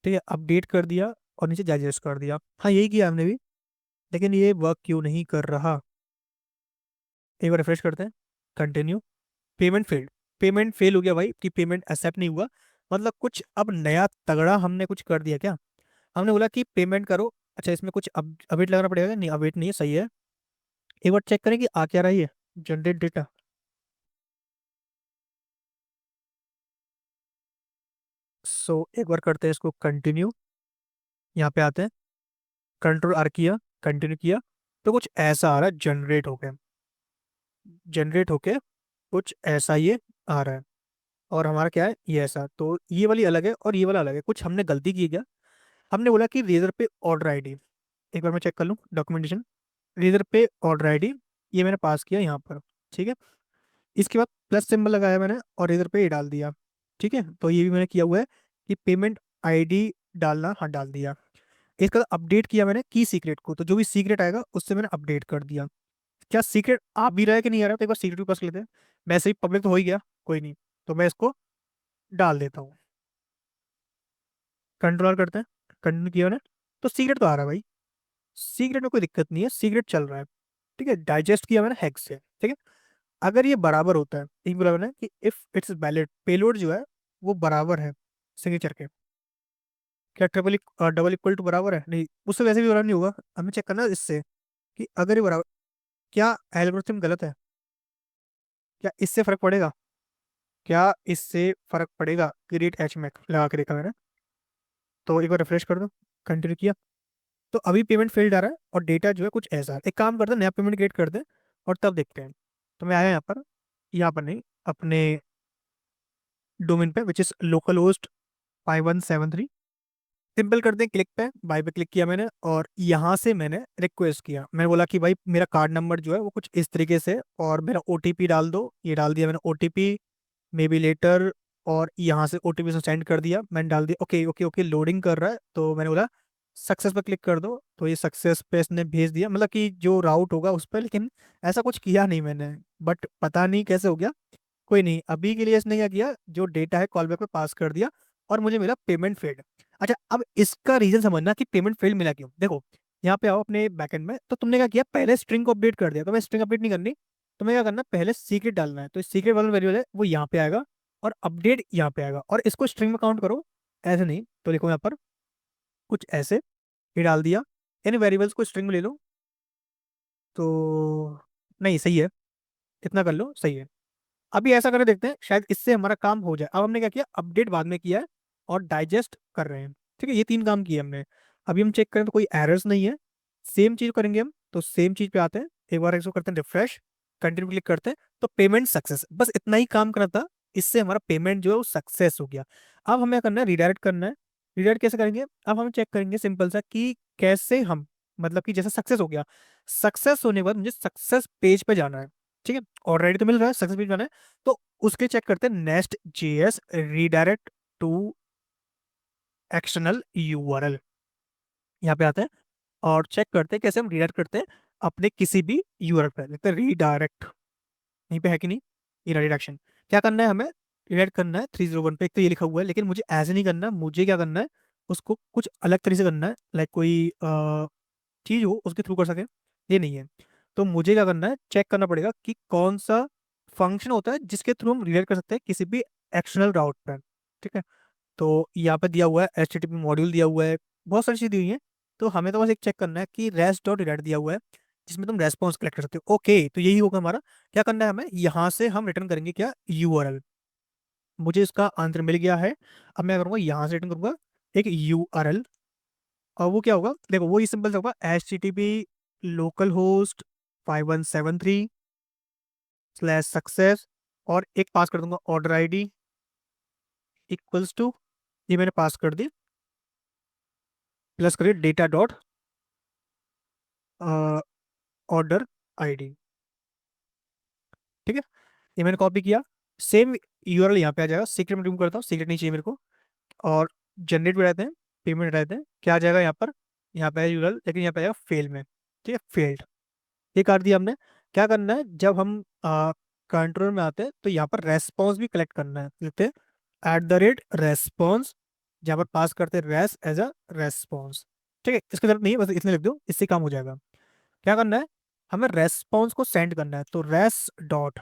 ठीक है, अपडेट कर दिया और नीचे डाइजेस्ट कर दिया। हाँ यही किया हमने भी, लेकिन ये वर्क क्यों नहीं कर रहा? एक बार रिफ्रेश करते हैं, continue. Payment failed, payment fail हो गया भाई, कि पेमेंट एक्सेप्ट नहीं हुआ। मतलब कुछ अब नया तगड़ा हमने कुछ कर दिया क्या? हमने बोला कि पेमेंट करो। अच्छा इसमें कुछ अब अवेट लगाना पड़ेगा क्या? नहीं अवेट नहीं है, सही है। एक बार चेक करें कि आ क्या रहा है ये जनरेट डेटा। सो एक बार करते हैं इसको कंटिन्यू। यहाँ पे आते हैं, कंट्रोल आर किया, कंटिन्यू किया। तो कुछ ऐसा आ रहा है, जनरेट होके, जनरेट होके कुछ ऐसा ये आ रहा है। और हमारा क्या है ये ऐसा, तो ये वाली अलग है और ये वाला अलग है। कुछ हमने गलती की क्या? हमने बोला कि रेजर पे ऑर्डर आईडी, एक बार मैं चेक कर लूँ डॉक्यूमेंटेशन। रेजर पे ऑर्डर आईडी ये मैंने पास किया यहाँ पर। ठीक है, इसके बाद प्लस सिंबल लगाया मैंने और रेजर पे ये डाल दिया। ठीक है, तो ये भी मैंने किया हुआ है कि पेमेंट आईडी डालना, हाँ डाल दिया। इसका अपडेट किया मैंने की सीक्रेट को, तो जो भी सीक्रेट आएगा उससे मैंने अपडेट कर दिया। क्या सीक्रेट आ भी रहा है कि नहीं आ रहा है? तो एक बार सीक्रेट भी पास कर लेते हैं। वैसे ही पब्लिक तो हो ही गया, कोई नहीं, तो मैं इसको डाल देता हूँ। कंट्रोल करते हैं, कंटिन्यू किया मैंने। तो सीक्रेट तो आ रहा है भाई, सीक्रेट में कोई दिक्कत नहीं है, सीक्रेट चल रहा है। ठीक है, डाइजेस्ट किया मैंने हैक से। ठीक है, अगर ये बराबर होता है, एक बोला मैंने कि इफ इट्स वैलिड, पेलोड जो है वो बराबर है सिग्नेचर के। क्या ट्रिपल डबल इक्वल टू बराबर है? नहीं, उससे वैसे भी बराबर नहीं होगा। हमें चेक करना है इससे कि अगर ये बराबर, क्या एल्गोरिथम गलत है? क्या इससे फर्क पड़ेगा? क्या इससे फर्क पड़ेगा? क्रिएट एच मैक लगा के देखा मैंने। तो एक बार रिफ्रेश कर दो, कंटिन्यू किया। तो अभी पेमेंट फेल्ड आ रहा है और डेटा जो है कुछ ऐसा है। एक काम करते हैं, नया पेमेंट क्रिएट कर दे और तब देखते हैं। तो मैं आया यहाँ पर, यहाँ पर नहीं, अपने डोमेन पे which is local host 5173। Simple करते हैं, क्लिक पे बाय पे क्लिक किया मैंने और यहाँ से मैंने रिक्वेस्ट किया। मैंने बोला कि भाई मेरा कार्ड नंबर जो है वो कुछ इस तरीके से और मेरा ओटीपी डाल दो। ये डाल दिया मैंने ओटीपी, मे बी लेटर। और यहाँ से ओटीपी से सेंड कर दिया, मैंने डाल दिया। ओके ओके ओके, लोडिंग कर रहा है। तो मैंने बोला सक्सेस पर क्लिक कर दो, तो ये सक्सेस पे इसने भेज दिया, मतलब कि जो राउट होगा उस पर। लेकिन ऐसा कुछ किया नहीं मैंने, बट पता नहीं कैसे हो गया। कोई नहीं, अभी के लिए इसने क्या किया, जो डेटा है कॉल बैक पे पास कर दिया और मुझे मिला पेमेंट फेल्ड। अच्छा अब इसका रीजन समझना कि पेमेंट फेल्ड मिला क्यों। देखो यहाँ पे आओ अपने बैकएंड में, तो तुमने क्या किया, पहले स्ट्रिंग को अपडेट कर दिया। तो मैं स्ट्रिंग अपडेट नहीं करनी, तुम्हें क्या करना, पहले सीक्रेट डालना है। तो सीक्रेट वाला वेरिएबल है वो यहाँ पे आएगा और अपडेट यहाँ पे आएगा, और इसको स्ट्रिंग में काउंट करो, ऐसे नहीं। तो देखो यहाँ पर कुछ ऐसे ये डाल दिया। इन वेरिएबल्स को स्ट्रिंग में ले लो, तो नहीं सही है, इतना कर लो, सही है। अभी ऐसा करके देखते हैं, शायद इससे हमारा काम हो जाए। अब हमने क्या किया, अपडेट बाद में किया है और डाइजेस्ट कर रहे हैं। ठीक है, ये तीन काम किए हमने। अभी हम चेक करें तो कोई एरर्स नहीं है। सेम चीज करेंगे हम, तो सेम चीज पे आते हैं, एक बार इसको करते हैं रिफ्रेश, कंटिन्यू क्लिक करते हैं। तो पेमेंट सक्सेस, बस इतना ही काम करना था, इससे हमारा पेमेंट जो है वो सक्सेस हो गया। अब हमें करना है रिडायरेक्ट करना है। रिडायरेक्ट कैसे करेंगे? अब हम चेक करेंगे सिंपल सा कि कैसे हम, मतलब कि जैसे सक्सेस हो गया, सक्सेस होने के बाद मुझे सक्सेस पेज पे जाना है। ठीक है, ऑलरेडी तो मिल रहा है, सक्सेस पेज जाना है। तो उसके चेक करते हैं, Nest JS redirect to external URL. यहाँ पे आते हैं और चेक करते हैं कैसे हम रीडायरेक्ट करते हैं अपने किसी भी यूआरएल पे। देखते हैं रीडायरेक्ट यहीं पे है कि नहीं, ये रिडायरेक्शन। क्या करना है हमें, रिडायरेक्ट करना है 301 पे। एक तो ये लिखा हुआ है, लेकिन मुझे ऐसे नहीं करना, मुझे क्या करना है, उसको कुछ अलग तरीके से करना है, लाइक कोई चीज हो उसके थ्रू कर सके, ये नहीं है। तो मुझे क्या करना है, चेक करना पड़ेगा कि कौन सा फंक्शन होता है जिसके थ्रू हम रिलेट कर सकते हैं किसी भी एक्सटर्नल राउट पर। ठीक है, तो यहाँ पे दिया हुआ है HTTP मॉड्यूल दिया हुआ है, बहुत सारी चीज़ दी हुई है। तो हमें तो बस एक चेक करना है कि रेस्ट डॉट रिलेट दिया हुआ है जिसमें तुम रेस्पॉन्स कलेक्ट कर सकते हो। ओके, तो यही होगा हमारा। क्या करना है हमें, यहाँ से हम रिटर्न करेंगे क्या, URL। मुझे इसका आंसर मिल गया है। अब मैं करूँगा यहाँ से रिटर्न करूँगा एक URL। और वो क्या होगा, देखो वो ही सिंपल सा होगा, HTTP लोकल होस्ट 5173/सक्सेस, और एक पास कर दूंगा ऑर्डर ID इक्वल्स टू, ये मैंने पास कर दी, प्लस करिए डेटा डॉट ऑर्डर ID। ठीक है, ये मैंने कॉपी किया। सेम URL यहाँ पे आ जाएगा, सीक्रेट में रिमूव करता हूँ, सीक्रेट नहीं चाहिए मेरे को। और जनरेट में रहते हैं, पेमेंट रहते हैं, क्या आ जाएगा यहाँ पर, यहाँ पे है URL, लेकिन यहाँ पे आएगा फेल में। ठीक है, फेल्ड, ये कर दिया हमने। क्या करना है, जब हम कंट्रोल में आते हैं तो यहाँ पर रेस्पॉन्स भी कलेक्ट करना है, लिखते हैं @response, जहाँ पर पास करते हैं रेस एज अ रेस्पॉन्स। ठीक है, इसकी जरूरत नहीं है, बस इतने लिख दो, इससे काम हो जाएगा। क्या करना है, हमें रेस्पॉन्स को सेंड करना है, तो रेस डॉट,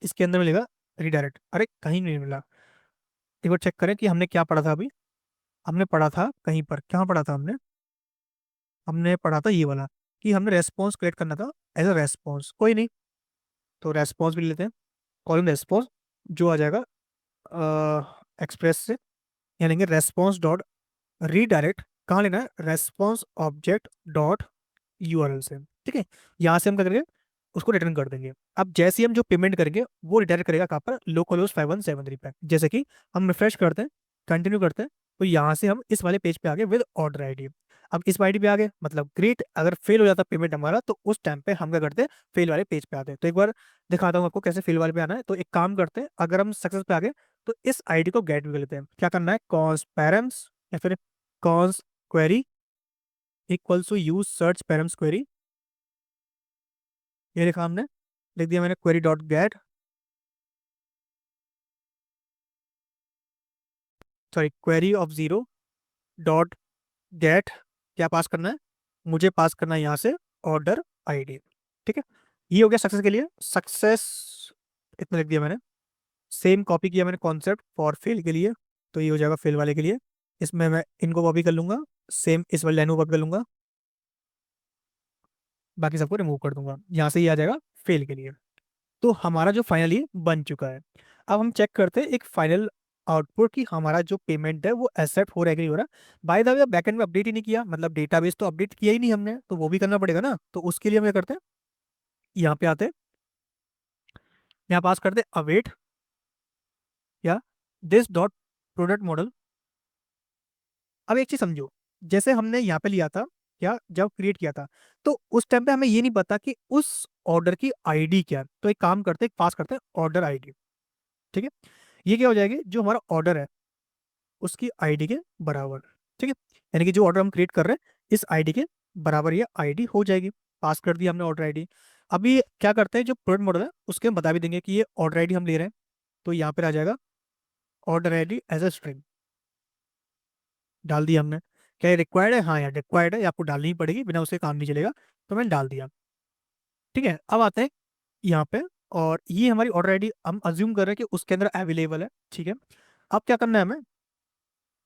इसके अंदर मिलेगा रिडायरेक्ट। अरे कहीं नहीं मिला, एक बार चेक करें कि हमने क्या पढ़ा था अभी। हमने पढ़ा था कहीं पर, क्या पढ़ा था हमने, हमने पढ़ा था ये वाला, कि हमने रेस्पॉन्स कलेक्ट करना था एज अ रेस्पॉन्स। कोई नहीं, तो रेस्पॉन्स भी ले लेते हैं, कॉलम रेस्पॉन्स, जो आ जाएगा एक्सप्रेस से, यानी कि रेस्पॉन्स डॉट रीडायरेक्ट, कहाँ लेना है, रेस्पॉन्स ऑब्जेक्ट डॉट URL से। ठीक है, यहाँ से हम क्या करेंगे, उसको रिटर्न कर देंगे। अब जैसे ही हम जो पेमेंट करेंगे वो रिडायरेक्ट करेगा कहाँ पर, लोकल होस्ट 5173 पे। जैसे कि हम रिफ्रेश करते हैं, कंटिन्यू करते हैं, तो यहाँ से हम इस वाले पेज पे आ गए विद ऑर्डर ID। अब इस ID पे आ गए, मतलब ग्रेट। अगर फेल हो जाता पेमेंट हमारा, तो उस टाइम पे हम क्या करते हैं, फेल वाले पेज पे आते हैं। तो एक बार दिखाता हूँ आपको कैसे फेल वाले पे आना है। तो एक काम करते हैं, अगर हम सक्सेस पे आ गए तो इस ID को गेट भी कर लेते हैं। क्या करना है, कॉन्स पैरम्स या फिर const query equals to use search params query, ये लिखा हमने, लिख दिया मैंने query dot get, sorry query of zero dot get, क्या पास करना है, मुझे पास करना है यहाँ से ऑर्डर ID। ठीक है, ये हो गया सक्सेस के लिए। सक्सेस इतना लिख दिया मैंने। सेम कॉपी किया मैंने कॉन्सेप्ट फॉर फेल के लिए, तो ये हो जाएगा फेल वाले के लिए। इसमें मैं इनको कॉपी कर लूंगा, सेम इस वाली लाइन को कॉपी कर लूंगा, बाकी सबको रिमूव कर दूंगा, यहाँ से ये आ जाएगा फेल के लिए। तो हमारा जो फाइनल ये बन चुका है। अब हम चेक करते हैं एक फाइनल आउटपुट कि हमारा जो पेमेंट है वो एक्सेप्ट हो रहा है कि नहीं हो रहा। बाय द वे बैकएंड में अपडेट ही नहीं किया, मतलब डेटाबेस तो अपडेट किया ही नहीं हमने, तो वो भी करना पड़ेगा ना। तो उसके लिए हम क्या करते हैं, यहाँ पे आते हैं, यहाँ पास करते हैं अवेट या दिस डॉट प्रोडक्ट मॉडल। अब एक चीज समझो, जैसे हमने यहाँ पे लिया था, क्या जब क्रिएट किया था, तो उस टाइम पे हमें ये नहीं पता कि उस ऑर्डर की ID क्या है। तो एक काम करते हैं, पास करते हैं ऑर्डर ID। ठीक है, ये क्या हो जाएगी, जो हमारा ऑर्डर है उसकी ID के बराबर। ठीक है, यानी कि जो ऑर्डर हम क्रिएट कर रहे हैं इस ID के बराबर ये ID हो जाएगी। पास कर दिया हमने ऑर्डर ID। अभी क्या करते हैं, जो प्रोडक्ट मॉडल है उसके हम बता भी देंगे कि ये ऑर्डर ID हम ले रहे हैं। तो यहाँ पर आ जाएगा order ID as a string, डाल दिया हमने। क्या ये रिक्वायर्ड है, हाँ यार रिक्वायर्ड है, ये आपको डालनी ही पड़ेगी, बिना उसके काम नहीं चलेगा। तो मैंने डाल दिया। ठीक है, अब आते हैं यहाँ पे, और ये हमारी ऑर्डर ID हम अज्यूम कर रहे हैं कि उसके अंदर अवेलेबल है। ठीक है, अब क्या करना है हमें,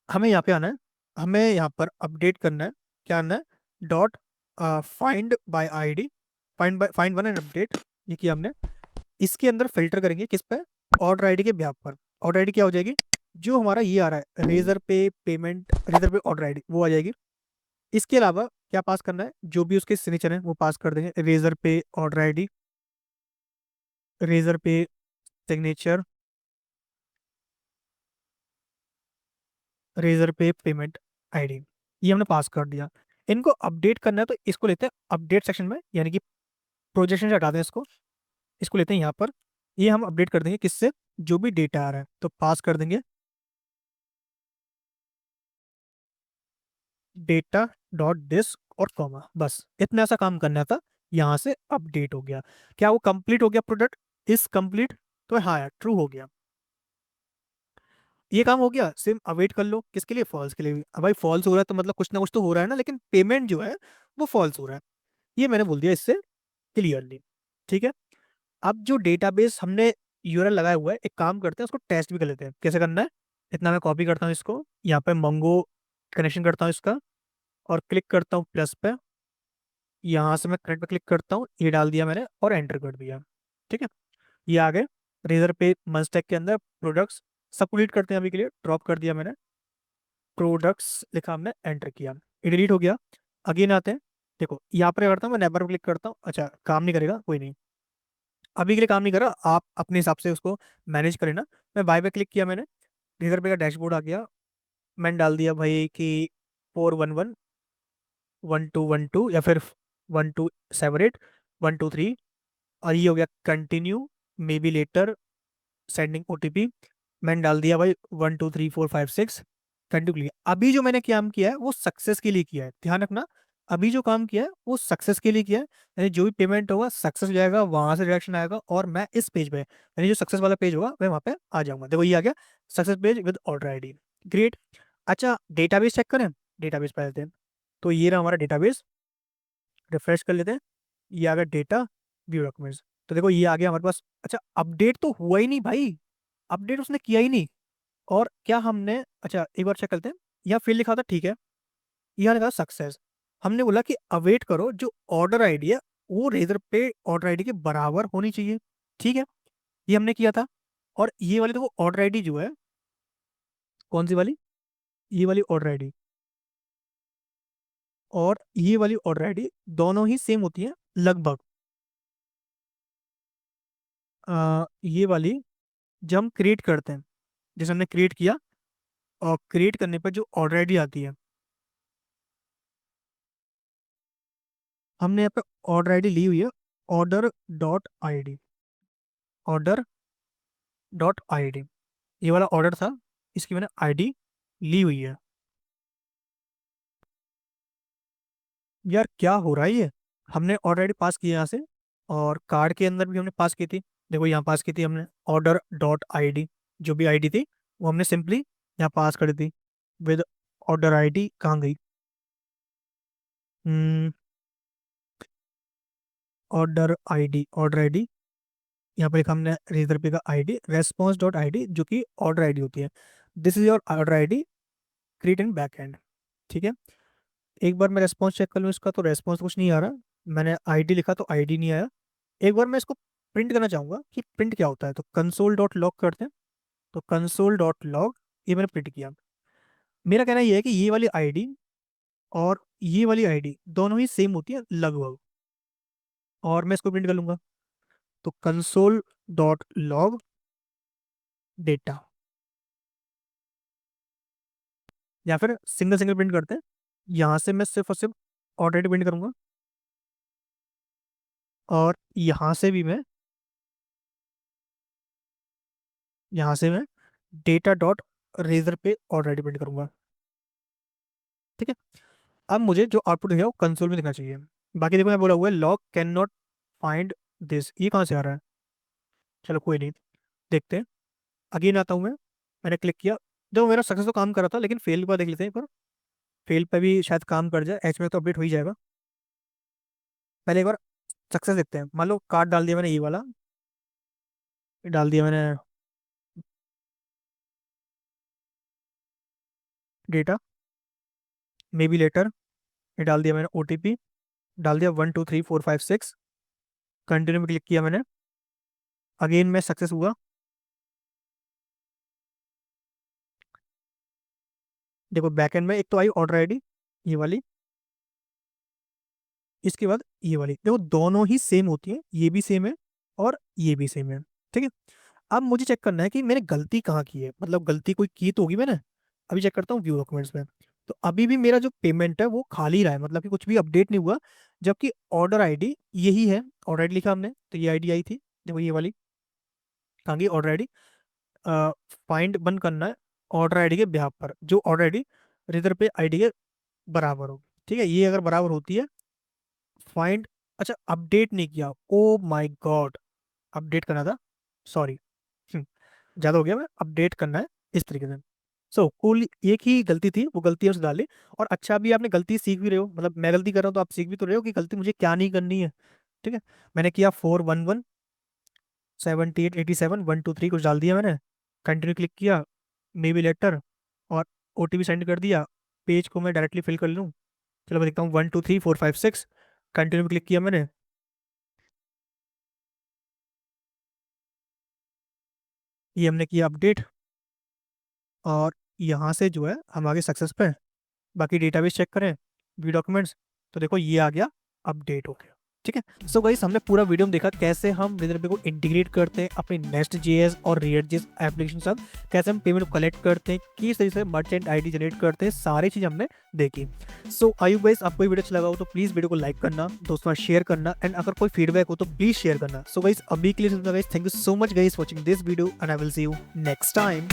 हमें यहाँ पे आना है, हमें यहाँ पर अपडेट करना है। क्या करना है, dot find by ID, find one and update, ये किया हमने। इसके अंदर फिल्टर करेंगे किस पे, ऑर्डर ID के ब्याह पर। ऑर्डर ID क्या हो जाएगी, जो हमारा ये आ रहा है रेजर पे पेमेंट, रेजर पे ऑर्डर ID वो आ जाएगी। इसके अलावा क्या पास करना है, जो भी उसके सिग्नेचर है वो पास कर देंगे, रेजर पे ऑर्डर ID, रेजर पे सिग्नेचर, रेजर पे पेमेंट ID, ये हमने पास कर दिया। इनको अपडेट करना है तो इसको लेते हैं अपडेट सेक्शन में, यानी कि प्रोजेक्शन से हटा दें इसको, इसको लेते हैं यहाँ पर। ये हम अपडेट कर देंगे किससे, जो भी डेटा आ रहा है, तो पास कर देंगे डेटा डॉट डिस्क और कॉमा, बस इतना सा काम करना था। यहाँ से अपडेट हो गया। क्या वो कंप्लीट हो गया, प्रोडक्ट इज कंप्लीट, तो हाँ यार ट्रू हो गया। ये काम हो गया, सेम अवेट कर लो किसके लिए, फॉल्स के लिए भी। अब भाई फॉल्स हो रहा है तो मतलब कुछ ना कुछ तो हो रहा है ना, लेकिन पेमेंट जो है वो फॉल्स हो रहा है। ये मैंने बोल दिया इससे क्लियरली। ठीक है। अब जो डेटाबेस हमने यूआरएल लगाया हुआ है, एक काम करते हैं उसको टेस्ट भी कर लेते हैं कैसे करना है। इतना मैं कॉपी करता हूँ इसको, यहाँ पे मंगो कनेक्शन करता हूँ इसका, और क्लिक करता हूँ प्लस पे। यहाँ से मैं कनेक्ट पे क्लिक करता हूँ, ये डाल दिया मैंने और एंटर कर दिया। ठीक है। ये आ गए रेजर पे मस्टैक के अंदर प्रोडक्ट्स। सब डिलीट करते हैं अभी के लिए, ड्रॉप कर दिया मैंने, प्रोडक्ट्स लिखा हमने, एंटर किया, ये डिलीट हो गया। अगेन आते हैं, देखो यहाँ पर करता हूँ मैं, नेबर पर क्लिक करता हूँ, अच्छा काम नहीं करेगा, कोई नहीं, अभी के लिए काम नहीं कर रहा, आप अपने हिसाब से उसको मैनेज करें ना। मैं बाय पे क्लिक किया मैंने, रेजर पे का डैशबोर्ड आ गया। मैंने डाल दिया भाई कि 411 1212 या फिर 1278 123, और ये हो गया continue, maybe later, sending OTP. मैंने डाल दिया भाई 123456, कंटिन्यू किया। अभी जो मैंने काम किया है वो सक्सेस के लिए किया है, ध्यान रखना। अभी जो काम किया है वो सक्सेस के लिए किया है, यानी जो भी पेमेंट होगा सक्सेस हो जाएगा, वहां से डायरेक्शन आएगा, और मैं इस पेज पे, यानी जो सक्सेस वाला पेज होगा मैं वहां पे आ जाऊंगा। देखो ये आ गया success page with order ID. Great. अच्छा डेटाबेस चेक करें, डेटाबेस पे आते हैं, तो ये रहा हमारा डेटाबेस। रिफ्रेश कर लेते हैं, ये आ गया डेटा व्यू डॉक्यूमेंट्स। तो देखो ये आ गया हमारे पास। अच्छा अपडेट तो हुआ ही नहीं भाई, अपडेट उसने किया ही नहीं। और क्या हमने, अच्छा एक बार चेक करते हैं, यहाँ फिर लिखा था ठीक है, यहाँ लिखा सक्सेस। हमने बोला कि अवेट करो, जो ऑर्डर आईडी है वो रेजर पे ऑर्डर आईडी के बराबर होनी चाहिए। ठीक है, ये हमने किया था। और ये वाली देखो ऑर्डर आईडी जो है, कौन सी वाली, ये वाली ऑर्डर आईडी और ये वाली ऑर्डर आईडी दोनों ही सेम होती है लगभग। ये वाली जब हम क्रिएट करते हैं, जैसे हमने क्रिएट किया, और क्रिएट करने पर जो ऑर्डर आईडी आती है, हमने यहाँ पे ऑर्डर आईडी ली हुई है, order dot I D, order dot I D, ये वाला ऑर्डर था, इसकी मैंने आईडी ली हुई है। यार क्या हो रहा है ये, हमने ऑर्डर आईडी पास की है यहाँ से, और कार्ड के अंदर भी हमने पास की थी, देखो यहाँ पास की थी हमने ऑर्डर डॉट आई डी, जो भी आईडी थी वो हमने सिंपली यहाँ पास कर दी विद ऑर्डर आईडी। कहाँ गई, ऑर्डर आईडी, ऑर्डर आईडी, यहाँ पर लिखा हमने रेजर पे का ID response dot I D, जो कि ऑर्डर आईडी होती है। This is your order ID, create in back and. ठीक है। एक बार मैं रेस्पॉन्स चेक कर लूँ इसका, तो रेस्पॉन्स कुछ नहीं आ रहा, मैंने आईडी लिखा तो आईडी नहीं आया। एक बार मैं इसको प्रिंट करना चाहूंगा कि प्रिंट क्या होता है, तो कंसोल डॉट लॉग करते हैं। तो कंसोल डॉट लॉग, ये मैंने प्रिंट किया। मेरा कहना ये है कि ये वाली आईडी और ये वाली आईडी दोनों ही सेम होती है लगभग, और मैं इसको प्रिंट कर लूंगा। तो कंसोल डॉट लॉग डेटा, या फिर सिंगल सिंगल प्रिंट करते हैं, यहाँ से मैं सिर्फ और सिर्फ ऑर्डर प्रिंट करूंगा, और यहाँ से मैं डेटा डॉट रेजर पे ऑर्डर प्रिंट करूंगा। ठीक है। अब मुझे जो आउटपुट दिखेगा वो कंसोल में दिखना चाहिए। बाकी देखो मैं बोला हुआ है log can not find this, ये कहाँ से आ रहा है, चलो कोई नहीं, देखते हैं। अगेन आता हूँ मैं, मैंने क्लिक किया, जो मेरा सक्सेस तो काम कर रहा था, लेकिन फेल पर देख लेते हैं एक बार, फेल पर भी शायद काम कर जाए, एच में तो अपडेट हो ही जाएगा। पहले एक बार सक्सेस देखते हैं। मान लो कार्ड डाल दिया मैंने, ये वाला डाल दिया मैंने, डेटा मे बी लेटर, ये डाल दिया मैंने, ओटीपी डाल दिया 123456, कंटिन्यू में क्लिक किया मैंने, अगेन में सक्सेस हुआ। देखो बैकएंड में एक तो आई ऑर्डर आईडी, ये वाली, इसके बाद ये वाली, देखो दोनों ही सेम होती है, ये भी सेम है और ये भी सेम है। ठीक है। अब मुझे चेक करना है कि मैंने गलती कहाँ की है, मतलब गलती कोई की तो होगी मैंने। अभी चेक करता हूँ व्यू डॉक्यूमेंट्स में, तो अभी भी मेरा जो पेमेंट है वो खाली रहा है, मतलब कि कुछ भी अपडेट नहीं हुआ, जबकि ऑर्डर आईडी यही है, ऑर्डर आईडी लिखा हमने तो ये आईडी आई थी, देखो ये वाली, कहाँ गई ऑर्डर आईडी। फाइंड बंद करना है ऑर्डर आईडी के ब्याह पर, जो ऑर्डर आईडी रिजर्व पे आईडी के बराबर हो। ठीक है, ये अगर बराबर होती है, फाइंड, अच्छा अपडेट नहीं किया, ओ माय गॉड, अपडेट करना था, सॉरी, ज़्यादा हो गया, मैं अपडेट करना है। इस तरीके से। सो कुल एक ही गलती थी, वो गलती उसने डाली। और अच्छा भी आपने गलती सीख भी रहे हो, मतलब मैं गलती कर रहा हूँ तो आप सीख भी तो रहे हो कि गलती मुझे क्या नहीं करनी है। ठीक है, मैंने किया 411 78 87 123 कुछ डाल दिया मैंने, कंटिन्यू क्लिक किया, मे बी लेटर, और ओटीपी सेंड कर दिया। पेज को मैं डायरेक्टली फिल कर लूँ। चलो मैं देखता हूँ 123456, कंटिन्यू क्लिक किया मैंने, ये हमने किया अपडेट, और यहाँ से जो है हम आगे सक्सेस पे हैं। बाकी डेटाबेस चेक करें, व्यू डॉक्यूमेंट्स, तो देखो ये आ गया, अपडेट हो गया। ठीक है, सो गाइस हमने पूरा वीडियो में देखा कैसे हम रेजरपे को इंटीग्रेट करते हैं अपने नेस्ट जेएस और रिएक्ट जेएस एप्लीकेशन के साथ, कैसे हम पेमेंट को कलेक्ट करते हैं, किस तरीके से मर्चेंट आईडी जनरेट करते हैं, सारी चीज़ हमने देखी। सो आई गाइस आपको ये वीडियो अच्छा लगा हो तो प्लीज़ वीडियो को लाइक करना, दोस्तों शेयर करना, एंड अगर कोई फीडबैक हो तो प्लीज़ शेयर करना। सो गाइस अभी के लिए guys thank you so much guys watching this video, and I will see you next time.